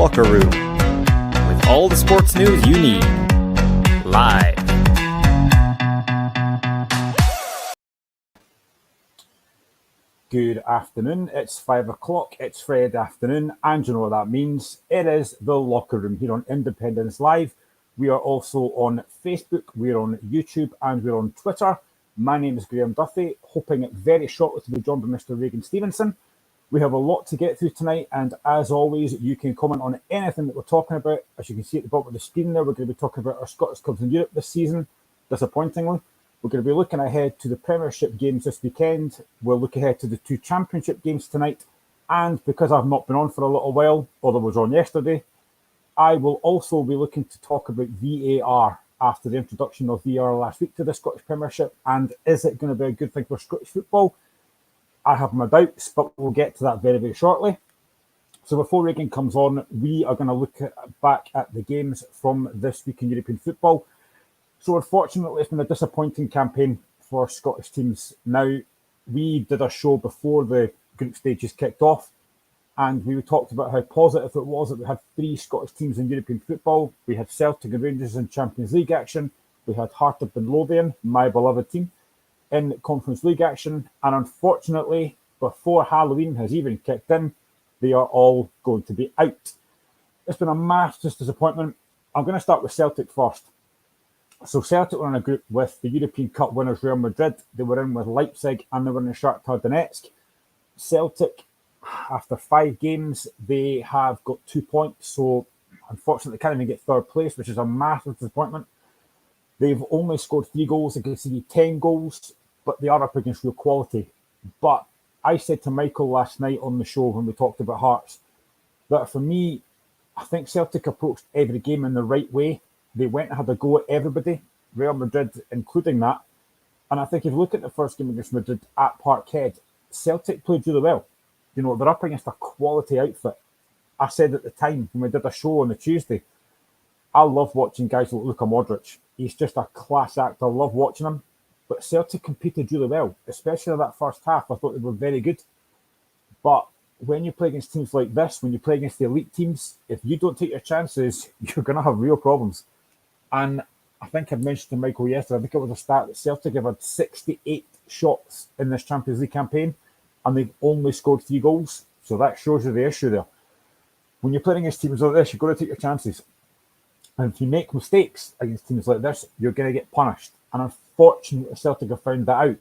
Locker Room, with all the sports news you need, live. Good afternoon, it's 5 o'clock, it's Friday afternoon, and you know what that means. It is the Locker Room here on Independence Live. We are also on Facebook, we're on YouTube, and we're on Twitter. My name is Graham Duffy, hoping very shortly to be joined by Mr. Regan Stevenson. We have a lot to get through tonight, and as always, you can comment on anything that we're talking about. As you can see at the bottom of the screen there, we're going to be talking about our Scottish clubs in Europe this season, disappointingly. We're going to be looking ahead to the Premiership games this weekend. We'll look ahead to the two Championship games tonight. And because I've not been on for a little while, although I was on yesterday, I will also be looking to talk about VAR after the introduction of VAR last week to the Scottish Premiership. And is it going to be a good thing for Scottish football? I have my doubts, but we'll get to that very, very shortly. So before Regan comes on, we are going to look back at the games from this week in European football. So unfortunately, it's been a disappointing campaign for Scottish teams. Now, we did a show before the group stages kicked off, and we talked about how positive it was that we had three Scottish teams in European football. We had Celtic and Rangers in Champions League action. We had Heart of Midlothian, my beloved team, in Conference League action. And unfortunately, before Halloween has even kicked in, they are all going to be out. It's been a massive disappointment. I'm going to start with Celtic first. So Celtic were in a group with the European Cup winners Real Madrid. They were in with Leipzig and they were in Shakhtar Donetsk. Celtic, after 5 games, they have got 2 points. So unfortunately, they can't even get third place, which is a massive disappointment. They've only scored 3 goals. They conceded 10 goals, but they are up against real quality. But I said to Michael last night on the show when we talked about Hearts that for me, I think Celtic approached every game in the right way. They went and had a go at everybody, Real Madrid including that. And I think if you look at the first game against Madrid at Parkhead, Celtic played really well. You know, they're up against a quality outfit. I said at the time when we did a show on the Tuesday, I love watching guys like Luka Modric. He's just a class actor. I love watching him. But Celtic competed really well, especially in that first half. I thought they were very good. But when you play against teams like this, when you play against the elite teams, if you don't take your chances, you're going to have real problems. And I think I mentioned to Michael yesterday, I think it was a stat that Celtic have had 68 shots in this Champions League campaign, and they've only scored 3 goals. So that shows you the issue there. When you're playing against teams like this, you've got to take your chances. And if you make mistakes against teams like this, you're going to get punished. And unfortunately, Celtic have found that out.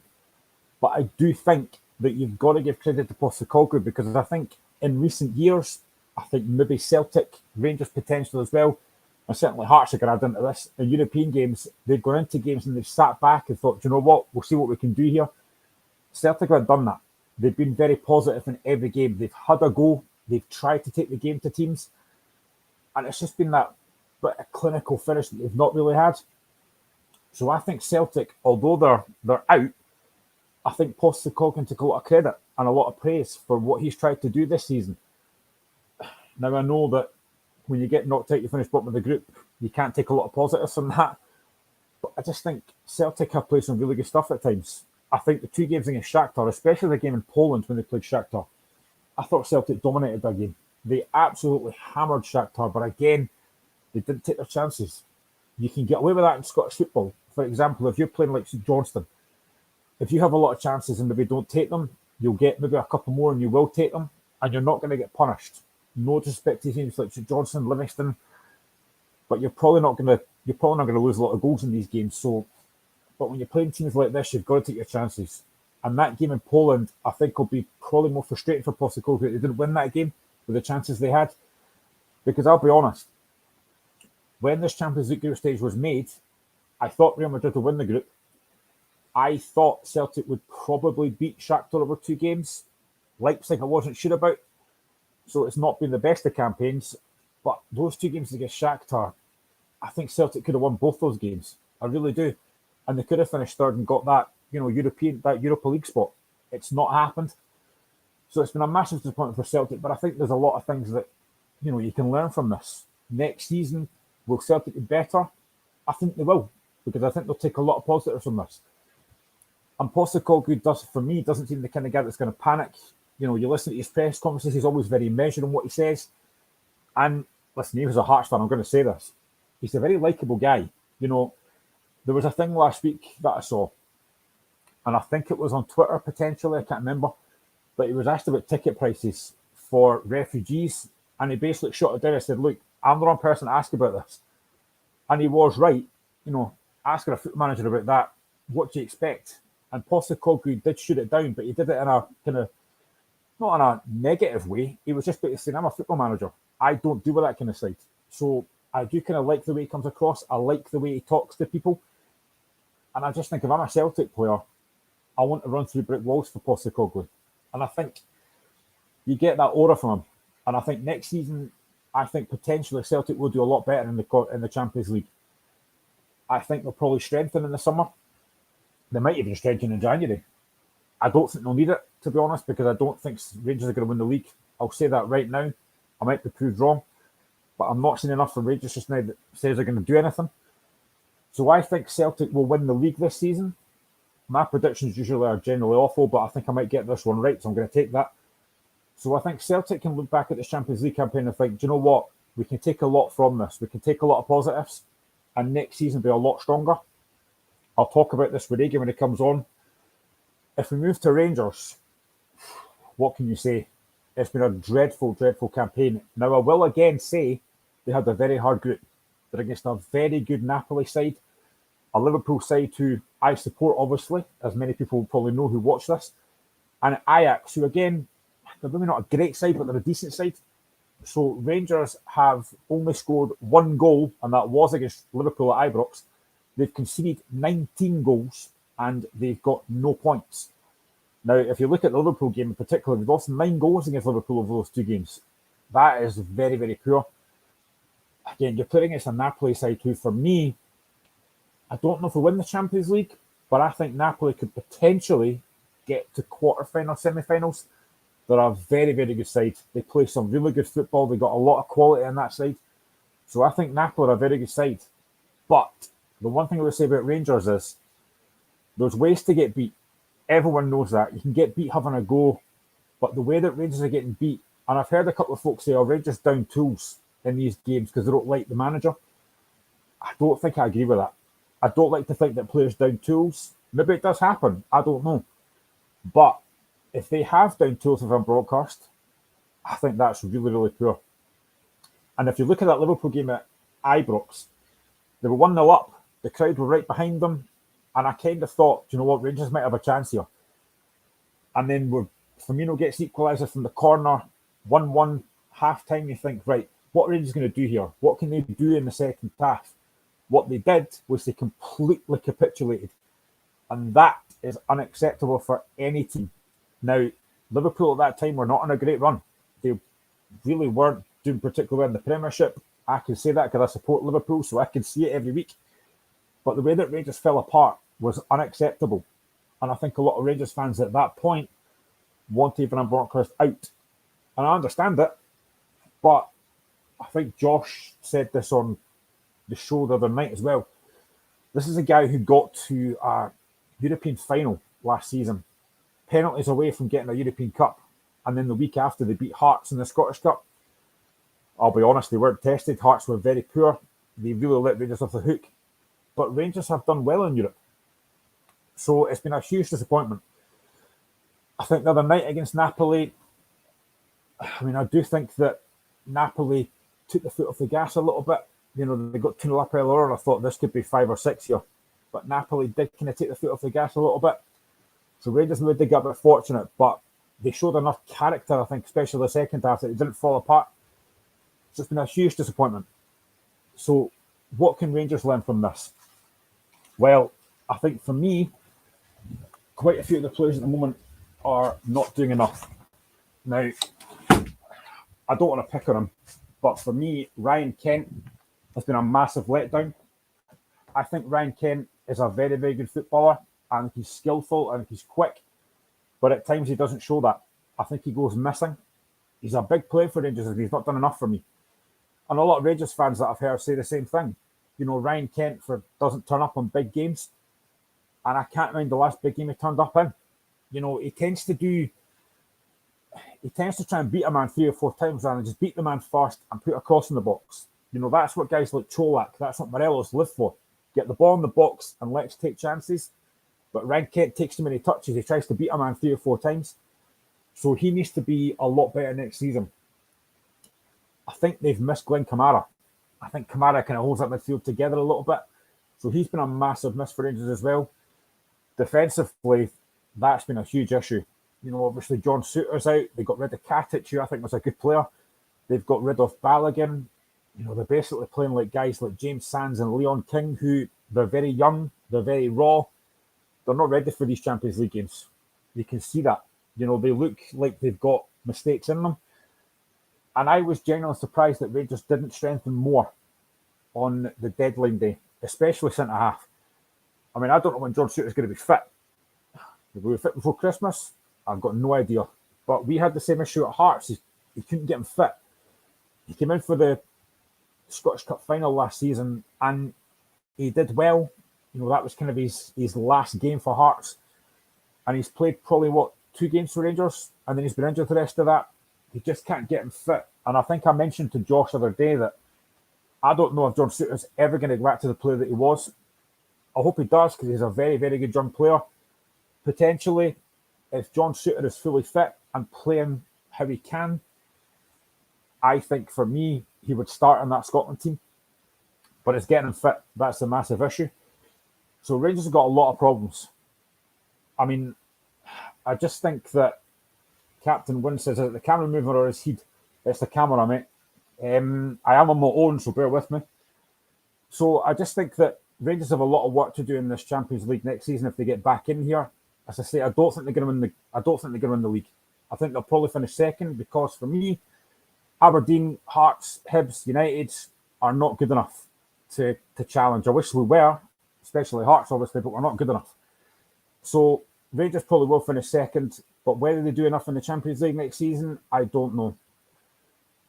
But I do think that you've got to give credit to Postecoglou, because I think in recent years, I think maybe Celtic, Rangers potential as well, and certainly Hearts are going to add into this. In European games, they've gone into games and they've sat back and thought, you know what, we'll see what we can do here. Celtic have done that. They've been very positive in every game. They've had a go. They've tried to take the game to teams. And it's just been that bit of clinical finish that they've not really had. So I think Celtic, although they're out, I think Postecoglou can take a lot of credit and a lot of praise for what he's tried to do this season. Now, I know that when you get knocked out, you finish bottom of the group, you can't take a lot of positives from that. But I just think Celtic have played some really good stuff at times. I think the 2 games against Shakhtar, especially the game in Poland when they played Shakhtar, I thought Celtic dominated that game. They absolutely hammered Shakhtar, but again, they didn't take their chances. You can get away with that in Scottish football. For example, if you're playing like St Johnstone, if you have a lot of chances and maybe don't take them, you'll get maybe a couple more and you will take them, and you're not going to get punished. No disrespect to teams like St Johnstone, Livingston, but you're probably not going to lose a lot of goals in these games. So, but when you're playing teams like this, you've got to take your chances. And that game in Poland, I think, will be probably more frustrating for Postecoglou. They didn't win that game with the chances they had, because I'll be honest, when this Champions League group stage was made, I thought Real Madrid would win the group. I thought Celtic would probably beat Shakhtar over 2 games. Leipzig, I wasn't sure about. So it's not been the best of campaigns. But those 2 games against Shakhtar, I think Celtic could have won both those games. I really do. And they could have finished third and got that, Europa League spot. It's not happened. So it's been a massive disappointment for Celtic. But I think there's a lot of things that, you can learn from this. Next season, will Celtic be better? I think they will, because I think they'll take a lot of positives from this. And Postecoglou doesn't seem the kind of guy that's going to panic. You listen to his press conferences, he's always very measured in what he says. And listen, he was a Hearts fan, I'm going to say this. He's a very likeable guy. There was a thing last week that I saw, and I think it was on Twitter potentially, I can't remember, but he was asked about ticket prices for refugees, and he basically shut it down and said, look, I'm the wrong person to ask about this. And he was right, asking a foot manager about that, what do you expect? And Postecoglou did shoot it down, but he did it in a kind of, not in a negative way. He was just basically saying, I'm a football manager. I don't deal with that kind of side. So I do kind of like the way he comes across. I like the way he talks to people. And I just think if I'm a Celtic player, I want to run through brick walls for Postecoglou. And I think you get that aura from him. And I think next season, I think potentially Celtic will do a lot better in the Champions League. I think they'll probably strengthen in the summer. They might even strengthen in January. I don't think they'll need it, to be honest, because I don't think Rangers are going to win the league. I'll say that right now. I might be proved wrong, but I'm not seeing enough from Rangers just now that says they're going to do anything. So I think Celtic will win the league this season. My predictions usually are generally awful, but I think I might get this one right, so I'm going to take that. So I think Celtic can look back at this Champions League campaign and think, do you know what? We can take a lot from this. We can take a lot of positives, and next season be a lot stronger. I'll talk about this with Reagan when it comes on. If we move to Rangers, what can you say? It's been a dreadful, dreadful campaign. Now, I will again say they had a very hard group. They're against a very good Napoli side, a Liverpool side who I support, obviously, as many people will probably know who watch this, and Ajax, who again, they're maybe not a great side, but they're a decent side. So Rangers have only scored one goal, and that was against Liverpool at Ibrox. They've conceded 19 goals, and they've got no points. Now, if you look at the Liverpool game in particular, they've lost 9 goals against Liverpool over those 2 games. That is very, very poor. Again, you're putting against a Napoli side who, for me, I don't know if they'll win the Champions League, but I think Napoli could potentially get to quarter-final, semi-finals. They're a very, very good side. They play some really good football. They've got a lot of quality on that side. So I think Napoli are a very good side. But the one thing I would say about Rangers is there's ways to get beat. Everyone knows that. You can get beat having a go. But the way that Rangers are getting beat, and I've heard a couple of folks say, oh, Rangers down tools in these games because they don't like the manager. I don't think I agree with that. I don't like to think that players down tools. Maybe it does happen. I don't know. But if they have down tools of a broadcast, I think that's really, really poor. And if you look at that Liverpool game at Ibrox, they were 1-0 up. The crowd were right behind them. And I kind of thought, you know what, Rangers might have a chance here. And then Firmino gets the equaliser from the corner, 1-1, half-time. You think, right, what are Rangers going to do here? What can they do in the second half? What they did was they completely capitulated. And that is unacceptable for any team. Now, Liverpool at that time were not on a great run. They really weren't doing particularly well in the Premiership. I can say that because I support Liverpool, so I can see it every week. But the way that Rangers fell apart was unacceptable. And I think a lot of Rangers fans at that point wanted Van Bronckhorst out. And I understand it. But I think Josh said this on the show the other night as well. This is a guy who got to a European final last season. Penalties away from getting a European Cup. And then the week after, they beat Hearts in the Scottish Cup. I'll be honest, they weren't tested. Hearts were very poor. They really let Rangers off the hook. But Rangers have done well in Europe. So it's been a huge disappointment. I think the other night against Napoli, I do think that Napoli took the foot off the gas a little bit. They got 2-0 up earlier, and I thought this could be 5 or 6 here. But Napoli did kind of take the foot off the gas a little bit. So Rangers maybe did get a bit fortunate, but they showed enough character, I think, especially the second half, that it didn't fall apart. So it's been a huge disappointment. So what can Rangers learn from this? Well, I think for me, quite a few of the players at the moment are not doing enough. Now, I don't want to pick on him, but for me, Ryan Kent has been a massive letdown. I think Ryan Kent is a very, very good footballer, and he's skillful and he's quick, but at times he doesn't show that. I think he goes missing. He's a big player for Rangers, and he's not done enough for me. And a lot of Rangers fans that I've heard say the same thing. Ryan Kent doesn't turn up on big games, and I can't remember the last big game he turned up in. He tends to do he tends to try and beat a man 3 or 4 times rather than just beat the man first and put a cross in the box. That's what guys like Cholak, that's what Morelos live for. Get the ball in the box and let's take chances. But Ryan Kent takes too many touches. He tries to beat a man 3 or 4 times. So he needs to be a lot better next season. I think they've missed Glenn Kamara. I think Kamara kind of holds that midfield together a little bit. So he's been a massive miss for Rangers as well. Defensively, that's been a huge issue. Obviously John Souttar's out. They got rid of Katic, who I think was a good player. They've got rid of Balogun. They're basically playing like guys like James Sands and Leon King, who they're very young, they're very raw. They're not ready for these Champions League games. You can see that. They look like they've got mistakes in them. And I was genuinely surprised that Rangers didn't strengthen more on the deadline day, especially centre-half. I mean, I don't know when John Souttar's going to be fit. If we were fit before Christmas, I've got no idea. But we had the same issue at Hearts. He couldn't get him fit. He came in for the Scottish Cup final last season and he did well. That was kind of his last game for Hearts. And he's played probably, 2 games for Rangers? And then he's been injured the rest of that. He just can't get him fit. And I think I mentioned to Josh the other day that I don't know if John Souttar's ever going to go back to the player that he was. I hope he does because he's a very, very good young player. Potentially, if John Souttar is fully fit and playing how he can, I think for me, he would start in that Scotland team. But it's getting him fit. That's a massive issue. So Rangers have got a lot of problems. I mean, I just think that Captain Wynn says, is it the camera moving or is he? It's the camera, mate. I am on my own, so bear with me. So I just think that Rangers have a lot of work to do in this Champions League next season if they get back in here. As I say, I don't think they're going to win the league. I think they'll probably finish second because for me, Aberdeen, Hearts, Hibs, United are not good enough to challenge. I wish we were, especially Hearts, obviously, but we're not good enough. So Rangers probably will finish second, but whether they do enough in the Champions League next season, I don't know.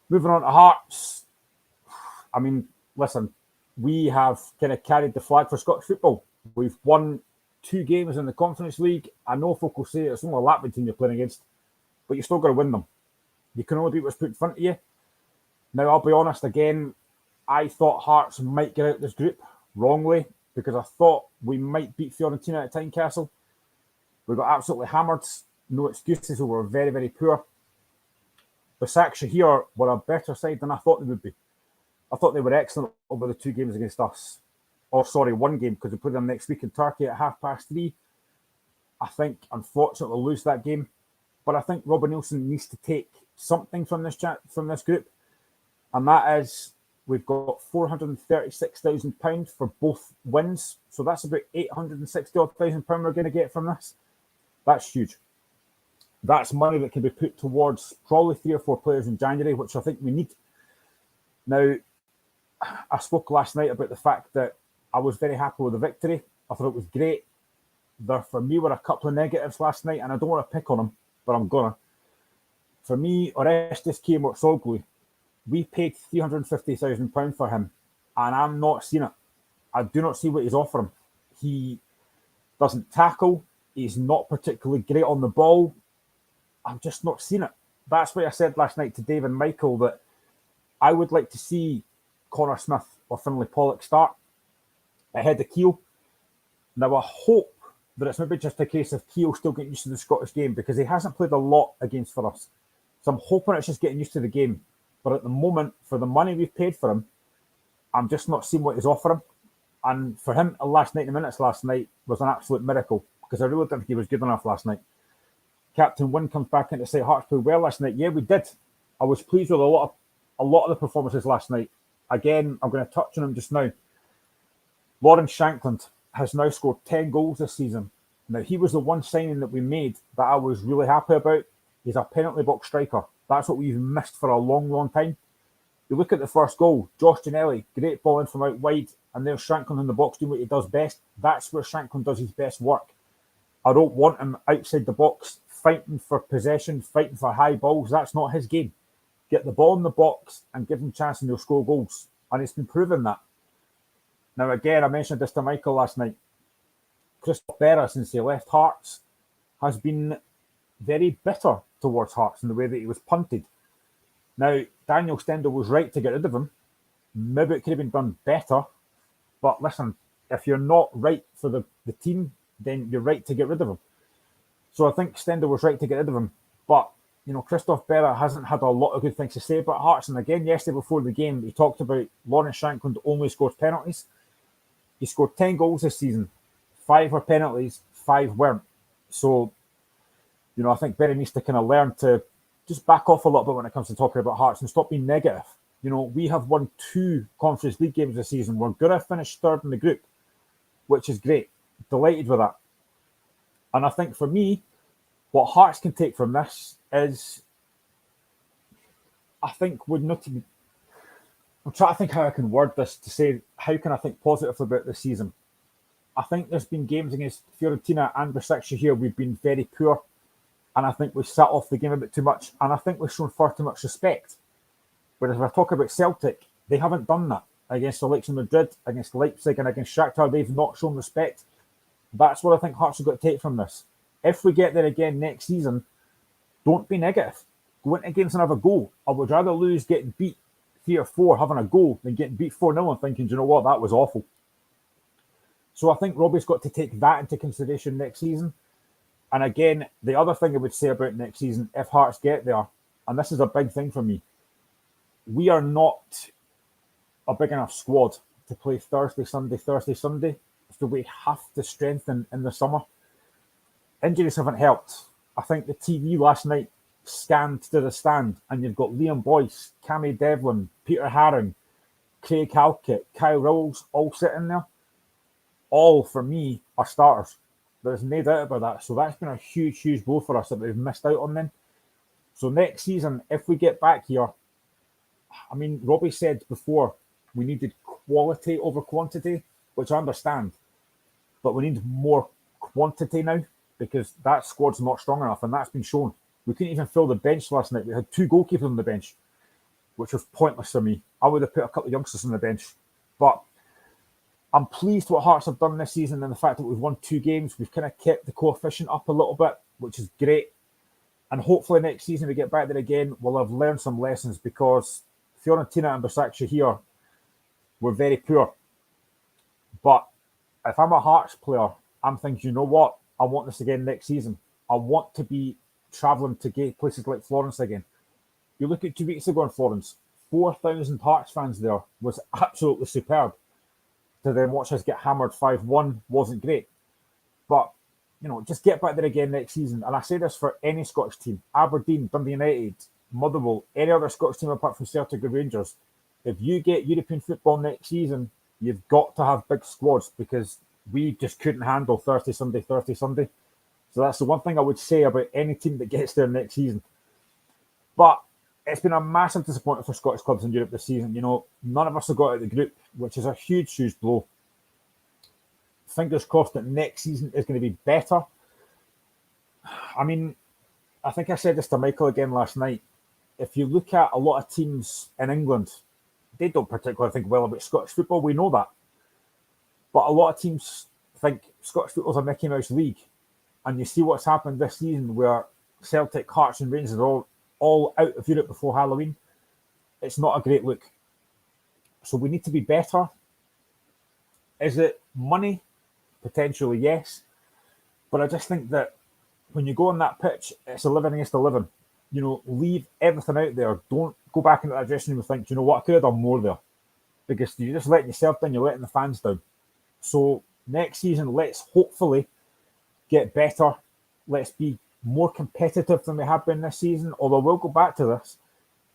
Moving on to Hearts, I mean, listen, we have kind of carried the flag for Scottish football. We've won 2 games in the Conference League. I know folk will say it's only a Latvian team you're playing against, but you're still got to win them. You can only beat what's put in front of you. Now, I'll be honest again, I thought Hearts might get out this group wrongly because I thought we might beat Fiorentina at Tynecastle. We got absolutely hammered. No excuses. We were very, very poor. Basaksehir here were a better side than I thought they would be. I thought they were excellent over the 2 games against us. Or, sorry, 1 game, because we play them next week in Turkey at 3:30. I think, unfortunately, we'll lose that game. But I think Robin Nielsen needs to take something from this group. And that is, we've got £436,000 for both wins. So that's about £860,000 we're going to get from this. That's huge. That's money that can be put towards probably 3 or 4 players in January, which I think we need. Now, I spoke last night about the fact that I was very happy with the victory. I thought it was great. There, for me, were a couple of negatives last night, and I don't want to pick on them, but I'm going to. For me, Orestes Kiyomortsoglu, we paid £350,000 for him, and I'm not seeing it. I do not see what he's offering. He doesn't tackle. He's not particularly great on the ball. I'm just not seeing it. That's why I said last night to Dave and Michael that I would like to see Connor Smith or Finlay Pollock start ahead of Keogh. Now, I hope that it's maybe just a case of Keogh still getting used to the Scottish game because he hasn't played a lot against for us. So I'm hoping it's just getting used to the game. But at the moment, for the money we've paid for him, I'm just not seeing what he's offering. And for him, the last 90 minutes last night was an absolute miracle because I really didn't think he was good enough last night. Captain Wynn comes back in to say Hearts played well last night. Yeah, we did. I was pleased with a lot of the performances last night. Again, I'm going to touch on him just now. Lawrence Shankland has now scored 10 goals this season. Now, he was the one signing that we made that I was really happy about. He's a penalty box striker. That's what we've missed for a long, long time. You look at the first goal, Josh Ginnelly, great ball in from out wide, and there's Shankland in the box doing what he does best. That's where Shankland does his best work. I don't want him outside the box, fighting for possession, fighting for high balls. That's not his game. Get the ball in the box and give him a chance and he'll score goals. And it's been proven that. Now, again, I mentioned this to Michael last night. Christoph Berra, since he left Hearts, has been very bitter towards Hearts in the way that he was punted. Now, Daniel Stendel was right to get rid of him. Maybe it could have been done better. But listen, if you're not right for the team, then you're right to get rid of him. So I think Stendel was right to get rid of him. But, Christoph Berra hasn't had a lot of good things to say about Hearts. And again, yesterday before the game, he talked about Lawrence Shankland only scores penalties. He scored 10 goals this season. 5 were penalties, 5 weren't. So, I think Berra needs to kind of learn to just back off a little bit when it comes to talking about Hearts and stop being negative. We have won 2 Conference League games this season. We're going to finish third in the group, which is great. Delighted with that. And I think for me, what Hearts can take from this is, I think would not be. I'm trying to think how I can word this to say, how can I think positively about this season? I think there's been games against Fiorentina and Besiktas here we've been very poor. And I think we've set off the game a bit too much. And I think we've shown far too much respect. Whereas if I talk about Celtic, they haven't done that. Against the likes of Madrid, against Leipzig and against Shakhtar, they've not shown respect. That's what I think Hearts have got to take from this. If we get there again next season, don't be negative. Go into games and have a goal. I would rather lose getting beat 3 or 4 having a goal than getting beat 4-0 and thinking, do you know what, that was awful. So I think Robbie's got to take that into consideration next season. And again, the other thing I would say about next season, if Hearts get there, and this is a big thing for me, we are not a big enough squad to play Thursday, Sunday. So we have to strengthen in the summer. Injuries haven't helped. I think the TV last night scanned to the stand, and you've got Liam Boyce, Cammy Devlin, Peter Haring, Craig Halkett, Kyle Rowles all sitting there. All, for me, are starters. There's no doubt about that. So that's been a huge, huge blow for us that we've missed out on them. So next season, if we get back here, I mean, Robbie said before we needed quality over quantity, which I understand. But we need more quantity now because that squad's not strong enough, and that's been shown. We couldn't even fill the bench last night. We had 2 goalkeepers on the bench, which was pointless for me. I would have put a couple of youngsters on the bench. But I'm pleased what Hearts have done this season and the fact that we've won 2 games. We've kind of kept the coefficient up a little bit, which is great. And hopefully next season we get back there again, we'll have learned some lessons because Fiorentina and Besiktas here were very poor. But if I'm a Hearts player, I'm thinking, you know what? I want this again next season. I want to be travelling to places like Florence again. You look at 2 weeks ago in Florence, 4,000 Hearts fans there was absolutely superb. To then watch us get hammered 5-1 wasn't great. But, just get back there again next season. And I say this for any Scottish team, Aberdeen, Dundee United, Motherwell, any other Scottish team apart from Celtic or Rangers. If you get European football next season, you've got to have big squads because we just couldn't handle Thursday, Sunday. So that's the one thing I would say about any team that gets there next season. But it's been a massive disappointment for Scottish clubs in Europe this season. None of us have got out of the group, which is a huge, huge blow. Fingers crossed that next season is going to be better. I mean, I think I said this to Michael again last night. If you look at a lot of teams in England, they don't particularly think well about Scottish football. We know that. But a lot of teams think Scottish football's a Mickey Mouse league. And you see what's happened this season where Celtic, Hearts and Rangers are all out of Europe before Halloween. It's not a great look. So we need to be better. Is it money? Potentially, yes. But I just think that when you go on that pitch, it's 11 against 11. Leave everything out there. Don't go back into that dressing room and think, you know what, I could have done more there. Because you're just letting yourself down, you're letting the fans down. So next season, let's hopefully get better. Let's be more competitive than we have been this season. Although we'll go back to this.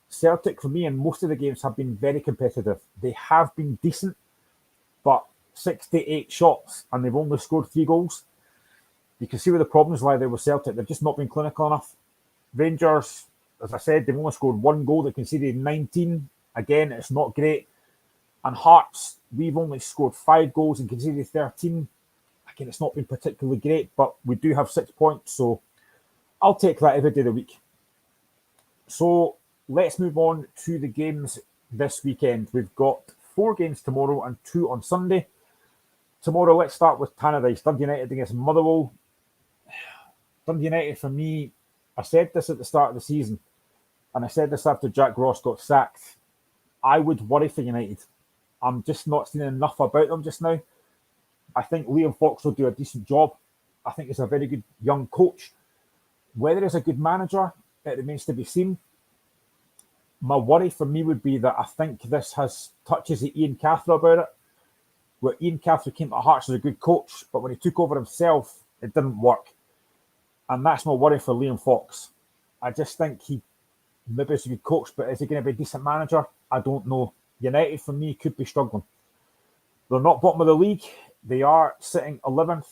Celtic, for me, in most of the games have been very competitive. They have been decent, but 68 shots and they've only scored 3 goals. You can see where the problems lie there with Celtic. They've just not been clinical enough. Rangers, as I said, they've only scored 1 goal. They conceded 19. Again, it's not great. And Hearts, we've only scored 5 goals and conceded 13. Again, it's not been particularly great, but we do have 6 points. So I'll take that every day of the week. So let's move on to the games this weekend. We've got 4 games tomorrow and 2 on Sunday. Tomorrow, let's start with Tannadice. Dundee United against Motherwell. Dundee United, for me, I said this at the start of the season, and I said this after Jack Ross got sacked. I would worry for United. I'm just not seeing enough about them just now. I think Liam Fox will do a decent job. I think he's a very good young coach. Whether he's a good manager, it remains to be seen. My worry for me would be that I think this has touches of Ian Cathro about it, where Ian Cathro came to Hearts as a good coach, but when he took over himself, it didn't work. And that's my worry for Liam Fox. I just think he maybe is a good coach, but is he going to be a decent manager? I don't know. United, for me, could be struggling. They're not bottom of the league. They are sitting 11th.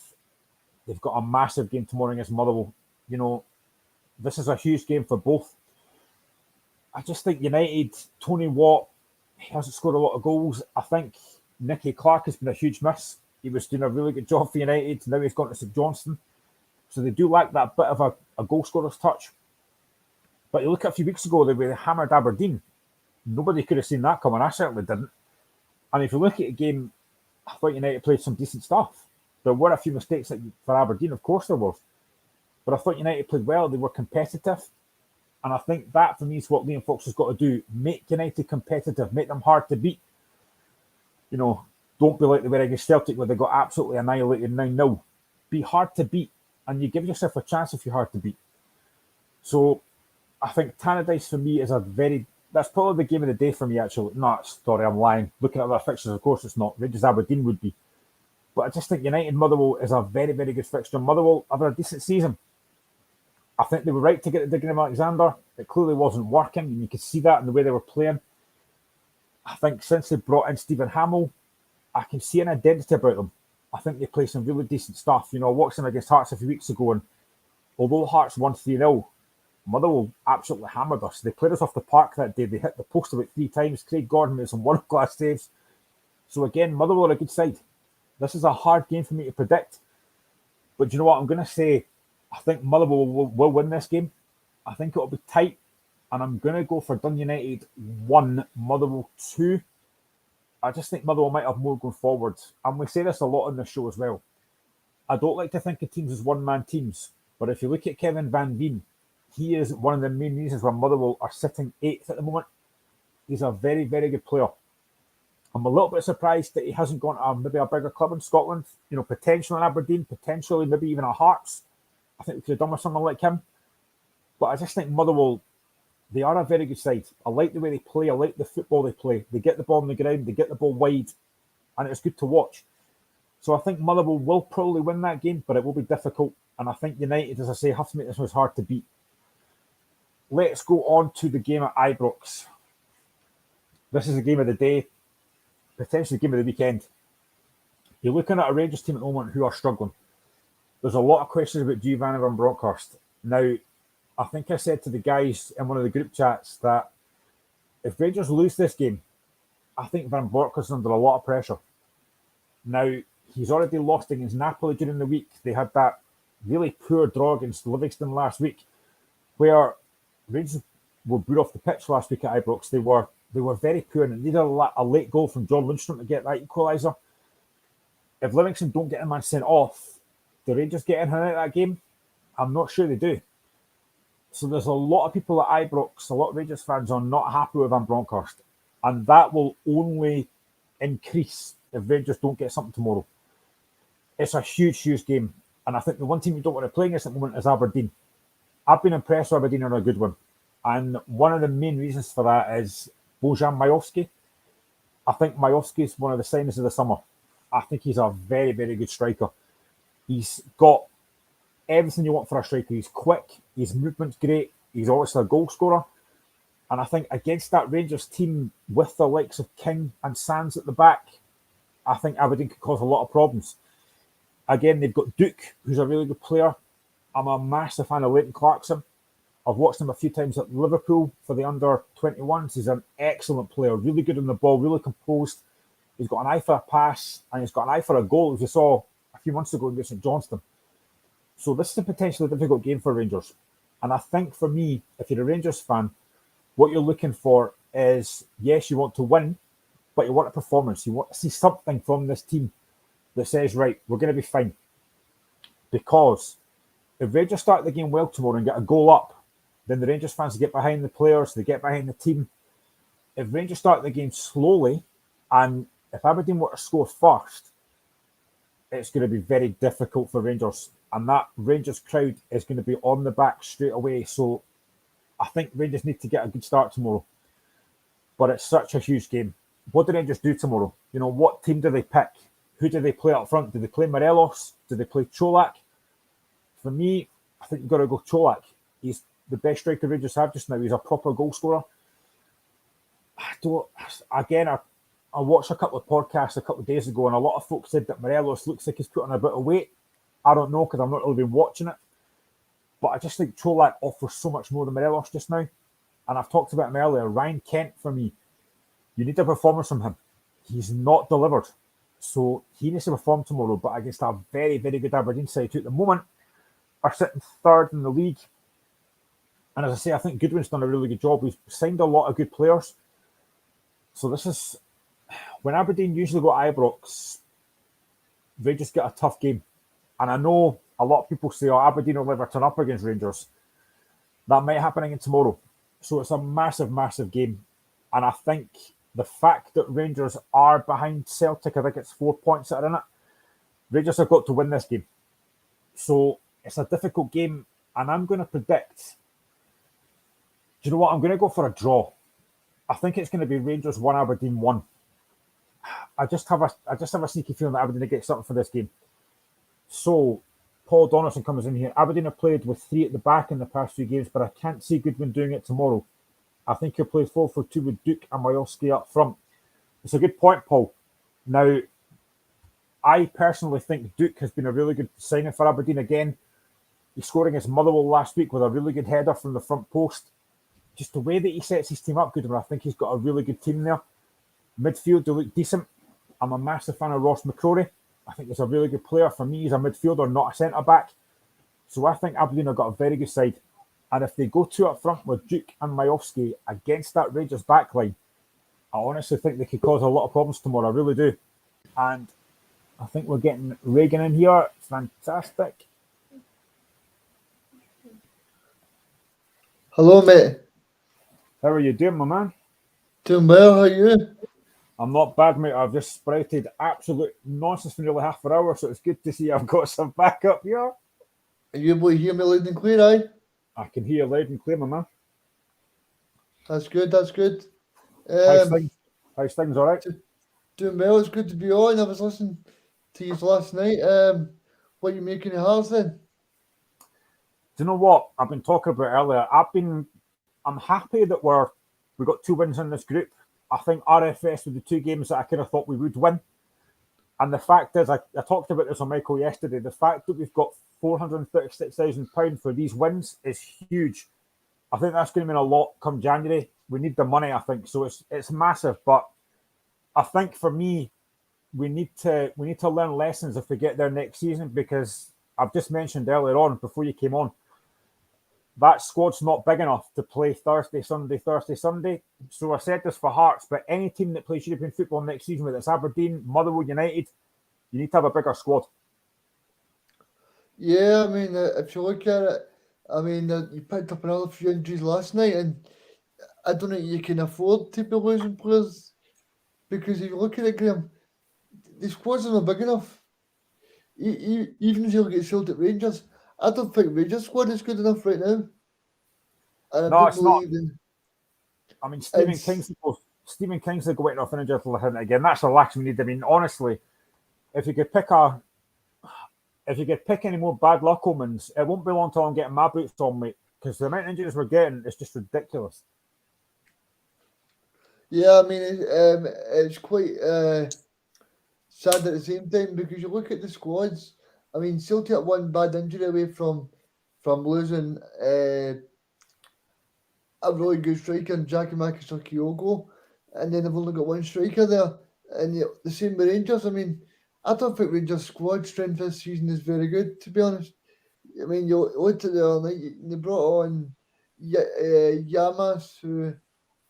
They've got a massive game tomorrow against Motherwell. You know, this is a huge game for both. I just think United, Tony Watt, he hasn't scored a lot of goals. I think Nicky Clark has been a huge miss. He was doing a really good job for United. Now he's gone to St Johnstone. So they do lack that bit of a goal scorer's touch. But you look at a few weeks ago, they hammered Aberdeen. Nobody could have seen that coming. I certainly didn't. And if you look at the game, I thought United played some decent stuff. There were a few mistakes for Aberdeen, of course there was. But I thought United played well. They were competitive. And I think that, for me, is what Liam Fox has got to do. Make United competitive. Make them hard to beat. You know, don't be like they were against Celtic where they got absolutely annihilated 9-0. Be hard to beat. And you give yourself a chance if you're hard to beat. So I think Tannadice, for me, is that's probably the game of the day for me, actually. No, sorry, I'm lying. Looking at their fixtures, of course it's not. Rangers Aberdeen would be. But I just think United Motherwell is a very, very good fixture. Motherwell have had a decent season. I think they were right to get the Graham Alexander. It clearly wasn't working, and you could see that in the way they were playing. I think since they brought in Stephen Hamill, I can see an identity about them. I think they play some really decent stuff. You know, I watched them against Hearts a few weeks ago, and although Hearts won 3-0, Motherwell absolutely hammered us. They played us off the park that day. They hit the post about 3 times. Craig Gordon made some world-class saves. So again, Motherwell are a good side. This is a hard game for me to predict. But you know what? I'm going to say I think Motherwell will win this game. I think it'll be tight. And I'm going to go for Dun United 1, Motherwell 2. I just think Motherwell might have more going forward. And we say this a lot on the show as well. I don't like to think of teams as one-man teams. But if you look at Kevin Van Veen, he is one of the main reasons why Motherwell are sitting 8th at the moment. He's a very, very good player. I'm a little bit surprised that he hasn't gone to maybe a bigger club in Scotland. You know, potentially in Aberdeen, potentially maybe even at Hearts. I think we could have done with someone like him. But I just think Motherwell, they are a very good side. I like the way they play. I like the football they play. They get the ball on the ground. They get the ball wide. And it's good to watch. So I think Motherwell will probably win that game, but it will be difficult. And I think United, as I say, have to make this one as hard to beat. Let's go on to the game at Ibrox. This is the game of the day, potentially the game of the weekend. You're looking at a Rangers team at the moment who are struggling. There's a lot of questions about Giovanni van Bronckhorst. Now, I think I said to the guys in one of the group chats that if Rangers lose this game, I think Van Bronckhorst is under a lot of pressure. Now, he's already lost against Napoli during the week. They had that really poor draw against Livingston last week, where Rangers were booed off the pitch last week at Ibrox. They were very poor, and it needed a late goal from John Lundstrom to get that equaliser. If Livingston don't get a man sent off, the Rangers get in and out of that game? I'm not sure they do. So there's a lot of people at Ibrox, a lot of Rangers fans are not happy with Van Bronckhorst. And that will only increase if Rangers don't get something tomorrow. It's a huge, huge game. And I think the one team you don't want to play against at the moment is Aberdeen. I've been impressed with Aberdeen on a good one. And one of the main reasons for that is Bojan Majowski. I think Majowski is one of the signings of the summer. I think he's a very, very good striker. He's got everything you want for a striker. He's quick, his movement's great, he's obviously a goal scorer. And I think against that Rangers team with the likes of King and Sands at the back, I think Aberdeen could cause a lot of problems. Again, they've got Duke, who's a really good player. I'm a massive fan of Leighton Clarkson. I've watched him a few times at Liverpool for the under-21s. He's an excellent player, really good on the ball, really composed. He's got an eye for a pass, and he's got an eye for a goal, as you saw a few months ago against St Johnstone. So this is a potentially difficult game for Rangers. And I think for me, if you're a Rangers fan, what you're looking for is, yes, you want to win, but you want a performance. You want to see something from this team that says, right, we're going to be fine. Because if Rangers start the game well tomorrow and get a goal up, then the Rangers fans get behind the players, they get behind the team. If Rangers start the game slowly, and if Aberdeen were to score first, it's going to be very difficult for Rangers. And that Rangers crowd is going to be on the back straight away. So I think Rangers need to get a good start tomorrow. But it's such a huge game. What do Rangers do tomorrow? You know, what team do they pick? Who do they play up front? Do they play Morelos? Do they play Cholak? For me, I think you've got to go Cholak. He's the best striker Rangers have just now. He's a proper goal scorer. I watched a couple of podcasts a couple of days ago, and a lot of folks said that Morelos looks like he's put on a bit of weight. I don't know because I've not really been watching it. But I just think Cholak offers so much more than Morelos just now. And I've talked about him earlier. Ryan Kent, for me, you need a performance from him. He's not delivered. So he needs to perform tomorrow, but against a very, very good Aberdeen side who at the moment are sitting third in the league. And as I say, I think Goodwin's done a really good job. We've signed a lot of good players. So this is, when Aberdeen usually go to Ibrox, they just get a tough game. And I know a lot of people say, Aberdeen will never turn up against Rangers. That might happen again tomorrow. So it's a massive, massive game. And I think the fact that Rangers are behind Celtic, I think it's 4 points that are in it, Rangers have got to win this game. So it's a difficult game. And I'm going to predict, do you know what? I'm going to go for a draw. I think it's going to be Rangers 1, Aberdeen 1. I just have a sneaky feeling that Aberdeen will get something for this game. So Paul Donaldson comes in here. Aberdeen have played with 3 at the back in the past few games, but I can't see Goodwin doing it tomorrow. I think he'll play 4-4-2 with Duke and Majowski up front. It's a good point, Paul. Now, I personally think Duke has been a really good signing for Aberdeen again. He scored against Motherwell last week with a really good header from the front post. Just the way that he sets his team up, Goodwin, I think he's got a really good team there. Midfield, they look decent. I'm a massive fan of Ross McCrory. I think he's a really good player. For me, he's a midfielder, not a centre-back. So I think Aberdeen have got a very good side. And if they go 2 up front with Duke and Majowski against that Rangers backline, I honestly think they could cause a lot of problems tomorrow. I really do. And I think we're getting Reagan in here. Fantastic. Hello, mate. How are you doing, my man? Doing well, how are you? I'm not bad, mate. I've just sprouted absolute nonsense for nearly half an hour, so it's good to see I've got some backup here. Are you able to hear me loud and clear, aye? I can hear you loud and clear, my man. That's good, that's good. How's things all right? Doing well, it's good to be on. I was listening to you last night. What are you making of Hearts then? Do you know what I've been talking about earlier? I'm happy that we got 2 wins in this group. I think RFS were the 2 games that I kind of thought we would win. And the fact is, I talked about this on Michael yesterday, the fact that we've got £436,000 for these wins is huge. I think that's going to mean a lot come January. We need the money, I think. So it's massive. But I think for me, we need to learn lessons if we get there next season, because I've just mentioned earlier on, before you came on, that squad's not big enough to play Thursday, Sunday. So I said this for Hearts, but any team that plays European football next season, whether it's Aberdeen, Motherwell United, you need to have a bigger squad. Yeah, I mean, if you look at it, I mean, you picked up another few injuries last night, and I don't think you can afford to be losing players, because if you look at it, Graham, the squads are not big enough. Even if you look at Celtic Rangers, I don't think Rangers squad is good enough right now. And No, it's not. in, I mean, Stephen Kingsley going off an injured limit again. That's the last we need. I mean, honestly, if you could pick any more bad luck omens, it won't be long till I'm getting my boots on, mate. Because the amount of injuries we're getting is just ridiculous. Yeah, I mean, it's quite sad at the same time, because you look at the squads. I mean, Celtic had 1 bad injury away from losing a really good striker in Jackie Kyogo, and then they've only got 1 striker there. And the same with Rangers. I mean, I don't think Rangers' squad strength this season is very good, to be honest. I mean, you looked at the other night, they brought on Yamas, who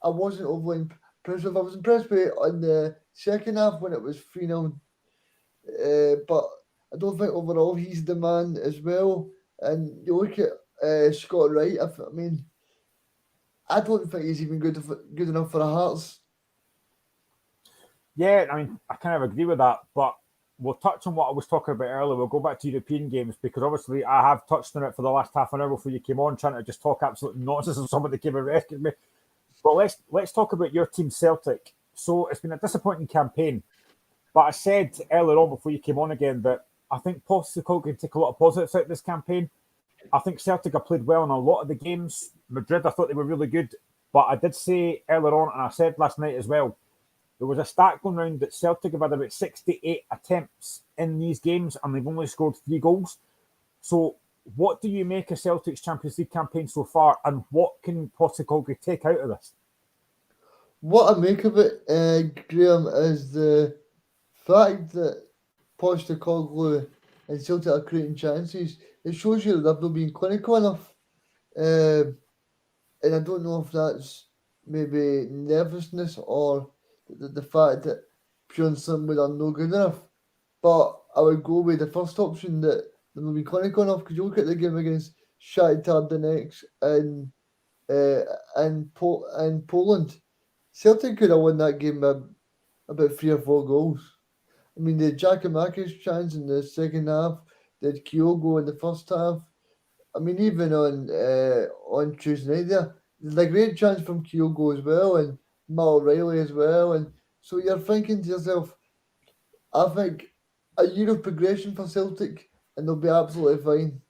I wasn't overly impressed with. I was impressed with it on the second half when it was 3-0. But I don't think overall he's the man as well. And you look at Scott Wright, I mean, I don't think he's even good enough for the Hearts. Yeah, I mean, I kind of agree with that, but we'll touch on what I was talking about earlier. We'll go back to European games because obviously I have touched on it for the last half an hour before you came on, trying to just talk absolute nonsense and somebody came and rescued me. But let's talk about your team, Celtic. So it's been a disappointing campaign, but I said earlier on before you came on again that I think Postecoglou can take a lot of positives out of this campaign. I think Celtic have played well in a lot of the games. Madrid, I thought they were really good, but I did say earlier on, and I said last night as well, there was a stat going around that Celtic have had about 68 attempts in these games and they've only scored 3 goals. So, what do you make of Celtic's Champions League campaign so far, and what can Postecoglou take out of this? What I make of it, Graham, is the fact that Postecoglou and Celtic are creating chances. It shows you that they've not been clinical enough. And I don't know if that's maybe nervousness or the fact that pure and simply are no good enough. But I would go with the first option that they will be clinical enough because you look at the game against Shakhtar Donetsk in Poland. Celtic could have won that game by about 3 or 4 goals. I mean, the Giacomakis chance in the second half, they had Kyogo in the first half. I mean, even on Tuesday night there's a great chance from Kyogo as well and Matt O'Reilly as well. And so you're thinking to yourself, I think a year of progression for Celtic and they'll be absolutely fine.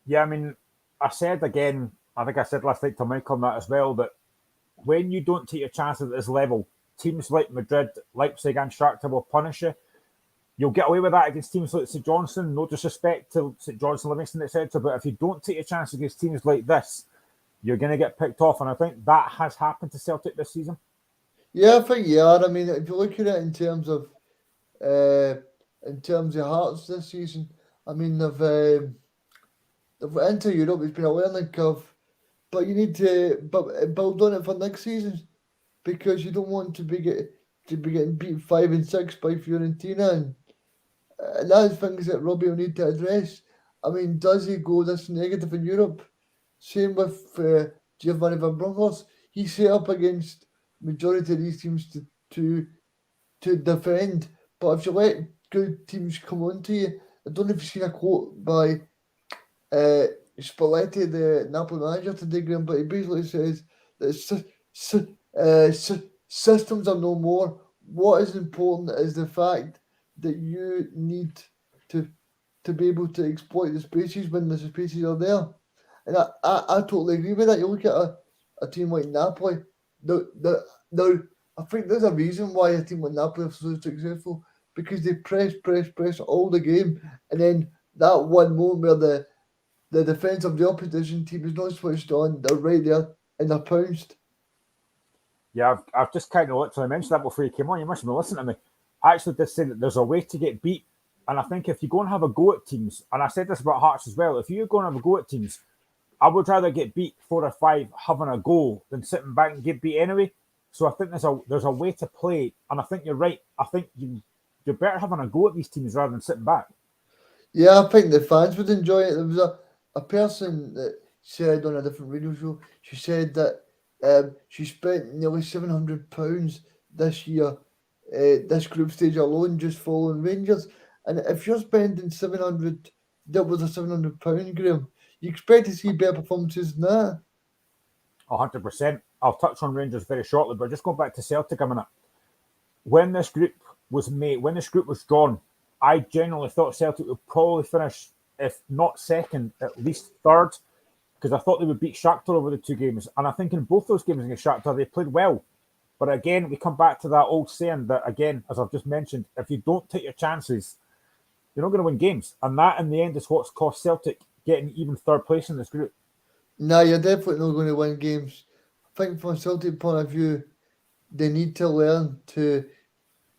Yeah, I mean, I said again, I think I said last night to Mike on that as well, that when you don't take your chances at this level, teams like Madrid, Leipzig, and Shakhtar will punish you. You'll get away with that against teams like St Johnstone. No disrespect to St Johnstone, Livingston, etc. But if you don't take your chances against teams like this, you're going to get picked off. And I think that has happened to Celtic this season. Yeah, I think you are. I mean, if you look at it in terms of Hearts this season, I mean they've entered Europe. It's been a learning curve, but you need to build on it for next season because you don't want to be getting beat 5-6 by Fiorentina and that's things that Robbie will need to address. I mean, does he go this negative in Europe? Same with Giovanni Van Bronckhorst. He's set up against majority of these teams to defend. But if you let good teams come onto you, I don't know if you've seen a quote by Spalletti, the Napoli manager today, Graham, but he basically says that systems are no more. What is important is the fact that you need to be able to exploit the spaces when the spaces are there. And I totally agree with that. You look at a team like Napoli, now I think there's a reason why a team like Napoli are so successful because they press all the game, and then that one moment where the defence of the opposition team is not switched on, they're right there and they're pounced. Yeah, I've just kind of literally mentioned that before you came on. You must have been listening to me. I actually did say that there's a way to get beat. And I think if you go and have a go at teams, and I said this about Hearts as well, if you go and have a go at teams, I would rather get beat 4 or 5 having a go than sitting back and get beat anyway. So I think there's a way to play, and I think you're right. I think you're better having a go at these teams rather than sitting back. Yeah, I think the fans would enjoy it. There was a person that said on a different radio show, she said that she spent nearly £700 this year, this group stage alone, just following Rangers. And if you're spending 700, that was a £700, Graham, you expect to see better performances than that. 100%. I'll touch on Rangers very shortly, but just going back to Celtic a minute. When this group was made, when this group was drawn, I genuinely thought Celtic would probably finish, if not second, at least third, because I thought they would beat Shakhtar over the 2 games. And I think in both those games against Shakhtar, they played well. But again, we come back to that old saying that, again, as I've just mentioned, if you don't take your chances, you're not going to win games. And that, in the end, is what's cost Celtic getting even third place in this group. No, you're definitely not going to win games. I think from a Celtic point of view, they need to learn to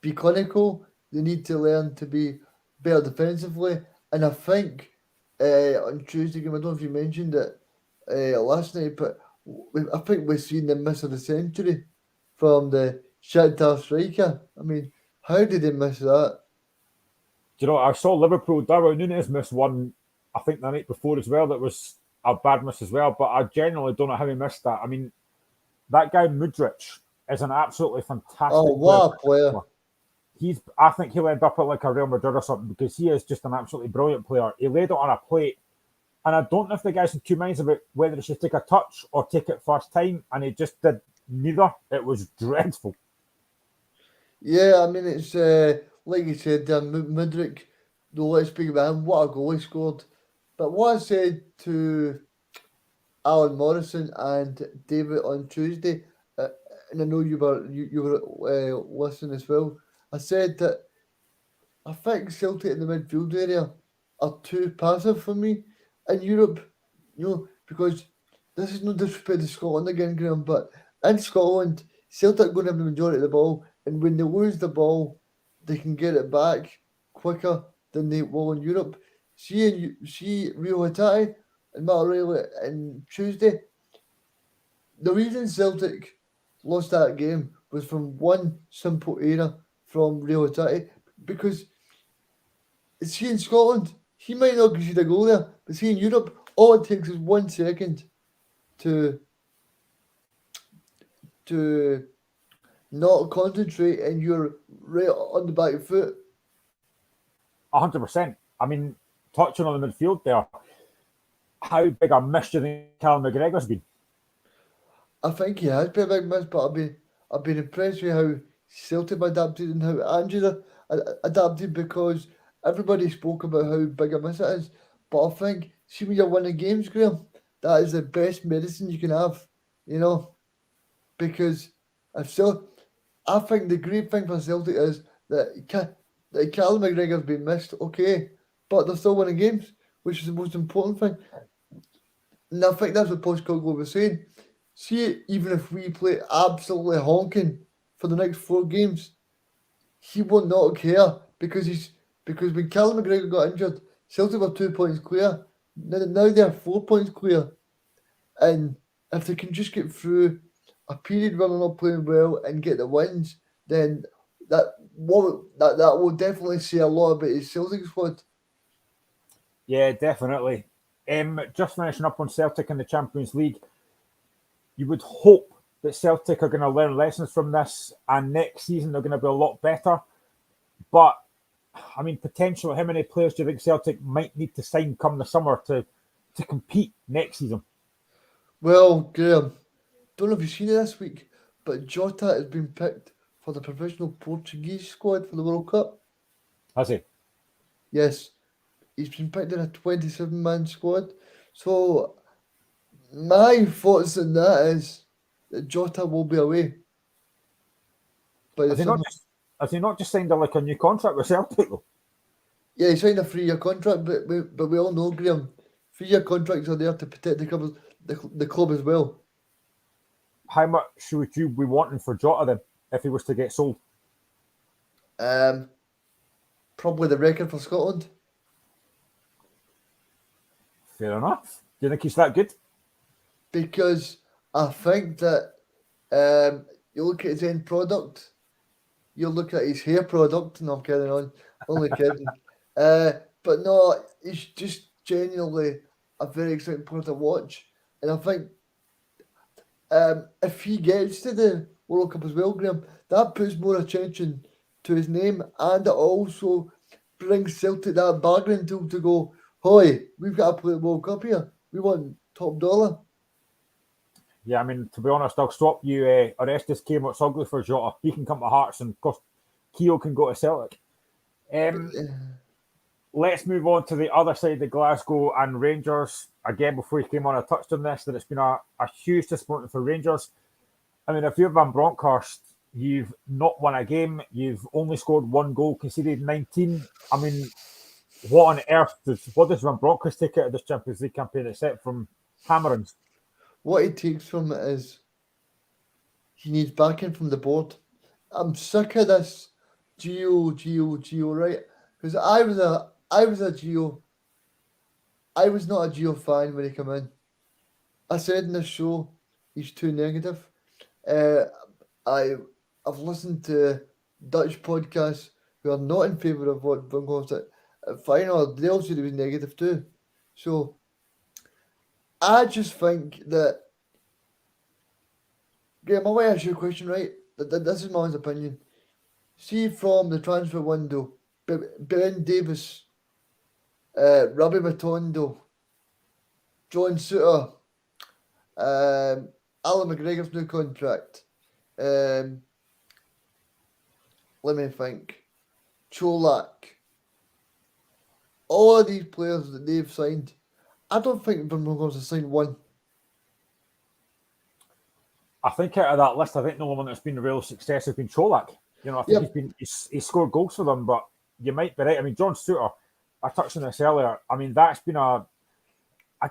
be clinical. They need to learn to be better defensively. And I think on Tuesday game, I don't know if you mentioned it last night, but I think we've seen the miss of the century from the Shakhtar striker. I mean, how did they miss that? Do you know, I saw Liverpool, Darwin Núñez miss one, I think the night before as well, that was a bad miss as well, but I genuinely don't know how he missed that. I mean, that guy Mudryk is an absolutely fantastic Oh, what a player. I think he'll end up at like a Real Madrid or something because he is just an absolutely brilliant player. He laid it on a plate, and I don't know if the guy's in two minds about whether he should take a touch or take it first time, and he just did neither. It was dreadful. Yeah, I mean, it's like you said, Mudryk, no, let's speak about him. What a goal he scored. But what I said to Alan Morrison and David on Tuesday, and I know you were listening as well. I said that I think Celtic in the midfield area are too passive for me in Europe. Because this is no disrespect to Scotland again, Graham, but in Scotland, Celtic are going to have the majority of the ball, and when they lose the ball, they can get it back quicker than they will in Europe. See Rio Hatate and Matt O'Reilly on Tuesday. The reason Celtic lost that game was from one simple error from Rio Hatate, because see in Scotland, he might not concede a goal there, but see in Europe, all it takes is 1 second to to not concentrate, and you're right on the back foot. 100%. I mean, touching on the midfield there, how big a miss do you think Callum McGregor's been? I think he has been a big miss, but I've been impressed with how Celtic adapted and how Angela adapted, because everybody spoke about how big a miss it is. But I think, see, when you're winning games, Graham, that is the best medicine you can have, because if so, I think the great thing for Celtic is that Callum McGregor's been missed, okay, but they're still winning games, which is the most important thing. And I think that's what Postecoglou was saying. See, even if we play absolutely honking for the next 4 games, he will not care, because when Callum McGregor got injured, Celtic were 2 points clear. Now they're 4 points clear, and if they can just get through a period where they're not playing well and get the wins, then that will definitely say a lot about his Celtic squad. Yeah, definitely. Just finishing up on Celtic in the Champions League, you would hope that Celtic are going to learn lessons from this, and next season they're going to be a lot better. But, I mean, potentially, how many players do you think Celtic might need to sign come the summer to compete next season? Well, Graham, don't know if you've seen it this week, but Jota has been picked for the professional Portuguese squad for the World Cup. Has he? Yes, he's been picked in a 27-man squad. So my thoughts on that is that Jota will be away by the Has he summer. has he not just signed a new contract with Celtic though? Yeah, he signed a 3-year contract, but we all know, Graham, 3-year contracts are there to protect the club as well. How much would you be wanting for Jota then if he was to get sold? Probably the record for Scotland. Fair enough. Do you think he's that good? Because I think that you look at his end product, you look at his hair product. No, I'm kidding on. Only kidding. But no, he's just genuinely a very exciting player to watch. And I think if he gets to the World Cup as well, Graham, that puts more attention to his name, and it also brings Celtic that bargaining tool to go, hoy, we've got to play the World Cup here. We want top dollar. Yeah, I mean, to be honest, I'll stop you. Orestes came what's ugly for Jota. He can come to Hearts, and of course, Keogh can go to Celtic. Let's move on to the other side of Glasgow and Rangers. Again, before he came on, I touched on this, that it's been a huge disappointment for Rangers. I mean, if you're Van Bronckhorst, you've not won a game. You've only scored 1 goal, conceded 19. I mean, what on earth does Van Bronckhorst take out of this Champions League campaign except from hammerings? What he takes from it is he needs backing from the board. I'm sick of this Geo, right? Because I was a Geo. I was not a Geo fan when he came in. I said in the show he's too negative. I've listened to Dutch podcasts who are not in favour of what Van Gogh said. Final, they all said he was negative too. So I just think that. Graham, I want to ask you a question, right? This is my honest opinion. See, from the transfer window, Ben Davis, Robbie Matondo, John Suter, Alan McGregor's new contract. Let me think. Cholak. All of these players that they've signed, I don't think Van Bronckhorst has signed one. I think out of that list, I think the only one that's been a real success has been Cholak. You know, I think he's scored goals for them, but you might be right. I mean, John Suter, I touched on this earlier. I mean, that's been I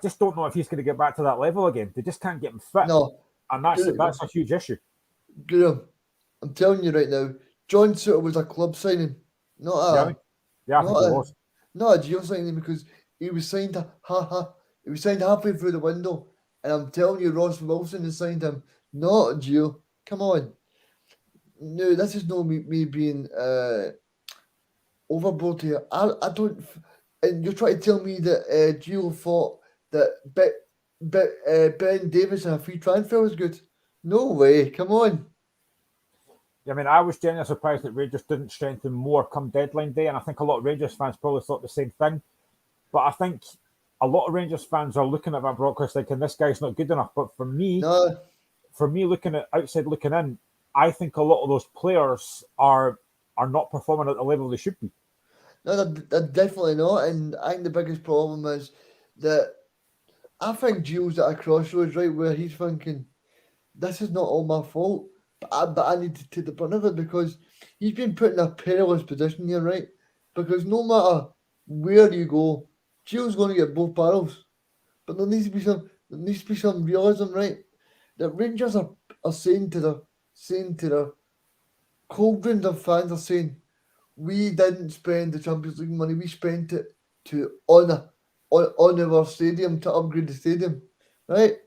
just don't know if he's going to get back to that level again. They just can't get him fit. No. And that's a huge issue. Graham, I'm telling you right now, John Suter was a club signing, not a I think it was. Not a deal signing, because he was signed he was signed halfway through the window, and I'm telling you, Ross Wilson has signed him, not a deal. Come on. No, this is not me being overboard here. I don't, and you're trying to tell me that Gio thought that Ben Davis and a free transfer was good? No way. Come on. I mean, I was genuinely surprised that Rangers didn't strengthen more come deadline day, and I think a lot of Rangers fans probably thought the same thing. But I think a lot of Rangers fans are looking at Van Bronckhorst thinking this guy's not good enough. But for me, looking at outside looking in, I think a lot of those players are not performing at the level they should be. No, they're definitely not. And I think the biggest problem is that I think Gio's at a crossroads, right, where he's thinking, this is not all my fault, but I need to take the brunt of it, because he's been put in a perilous position here, right? Because no matter where you go, Gio's going to get both barrels. But there needs to be some realism, right? The Rangers are saying to their cauldrons of fans, are saying, we didn't spend the Champions League money, we spent it on our stadium, to upgrade the stadium, right?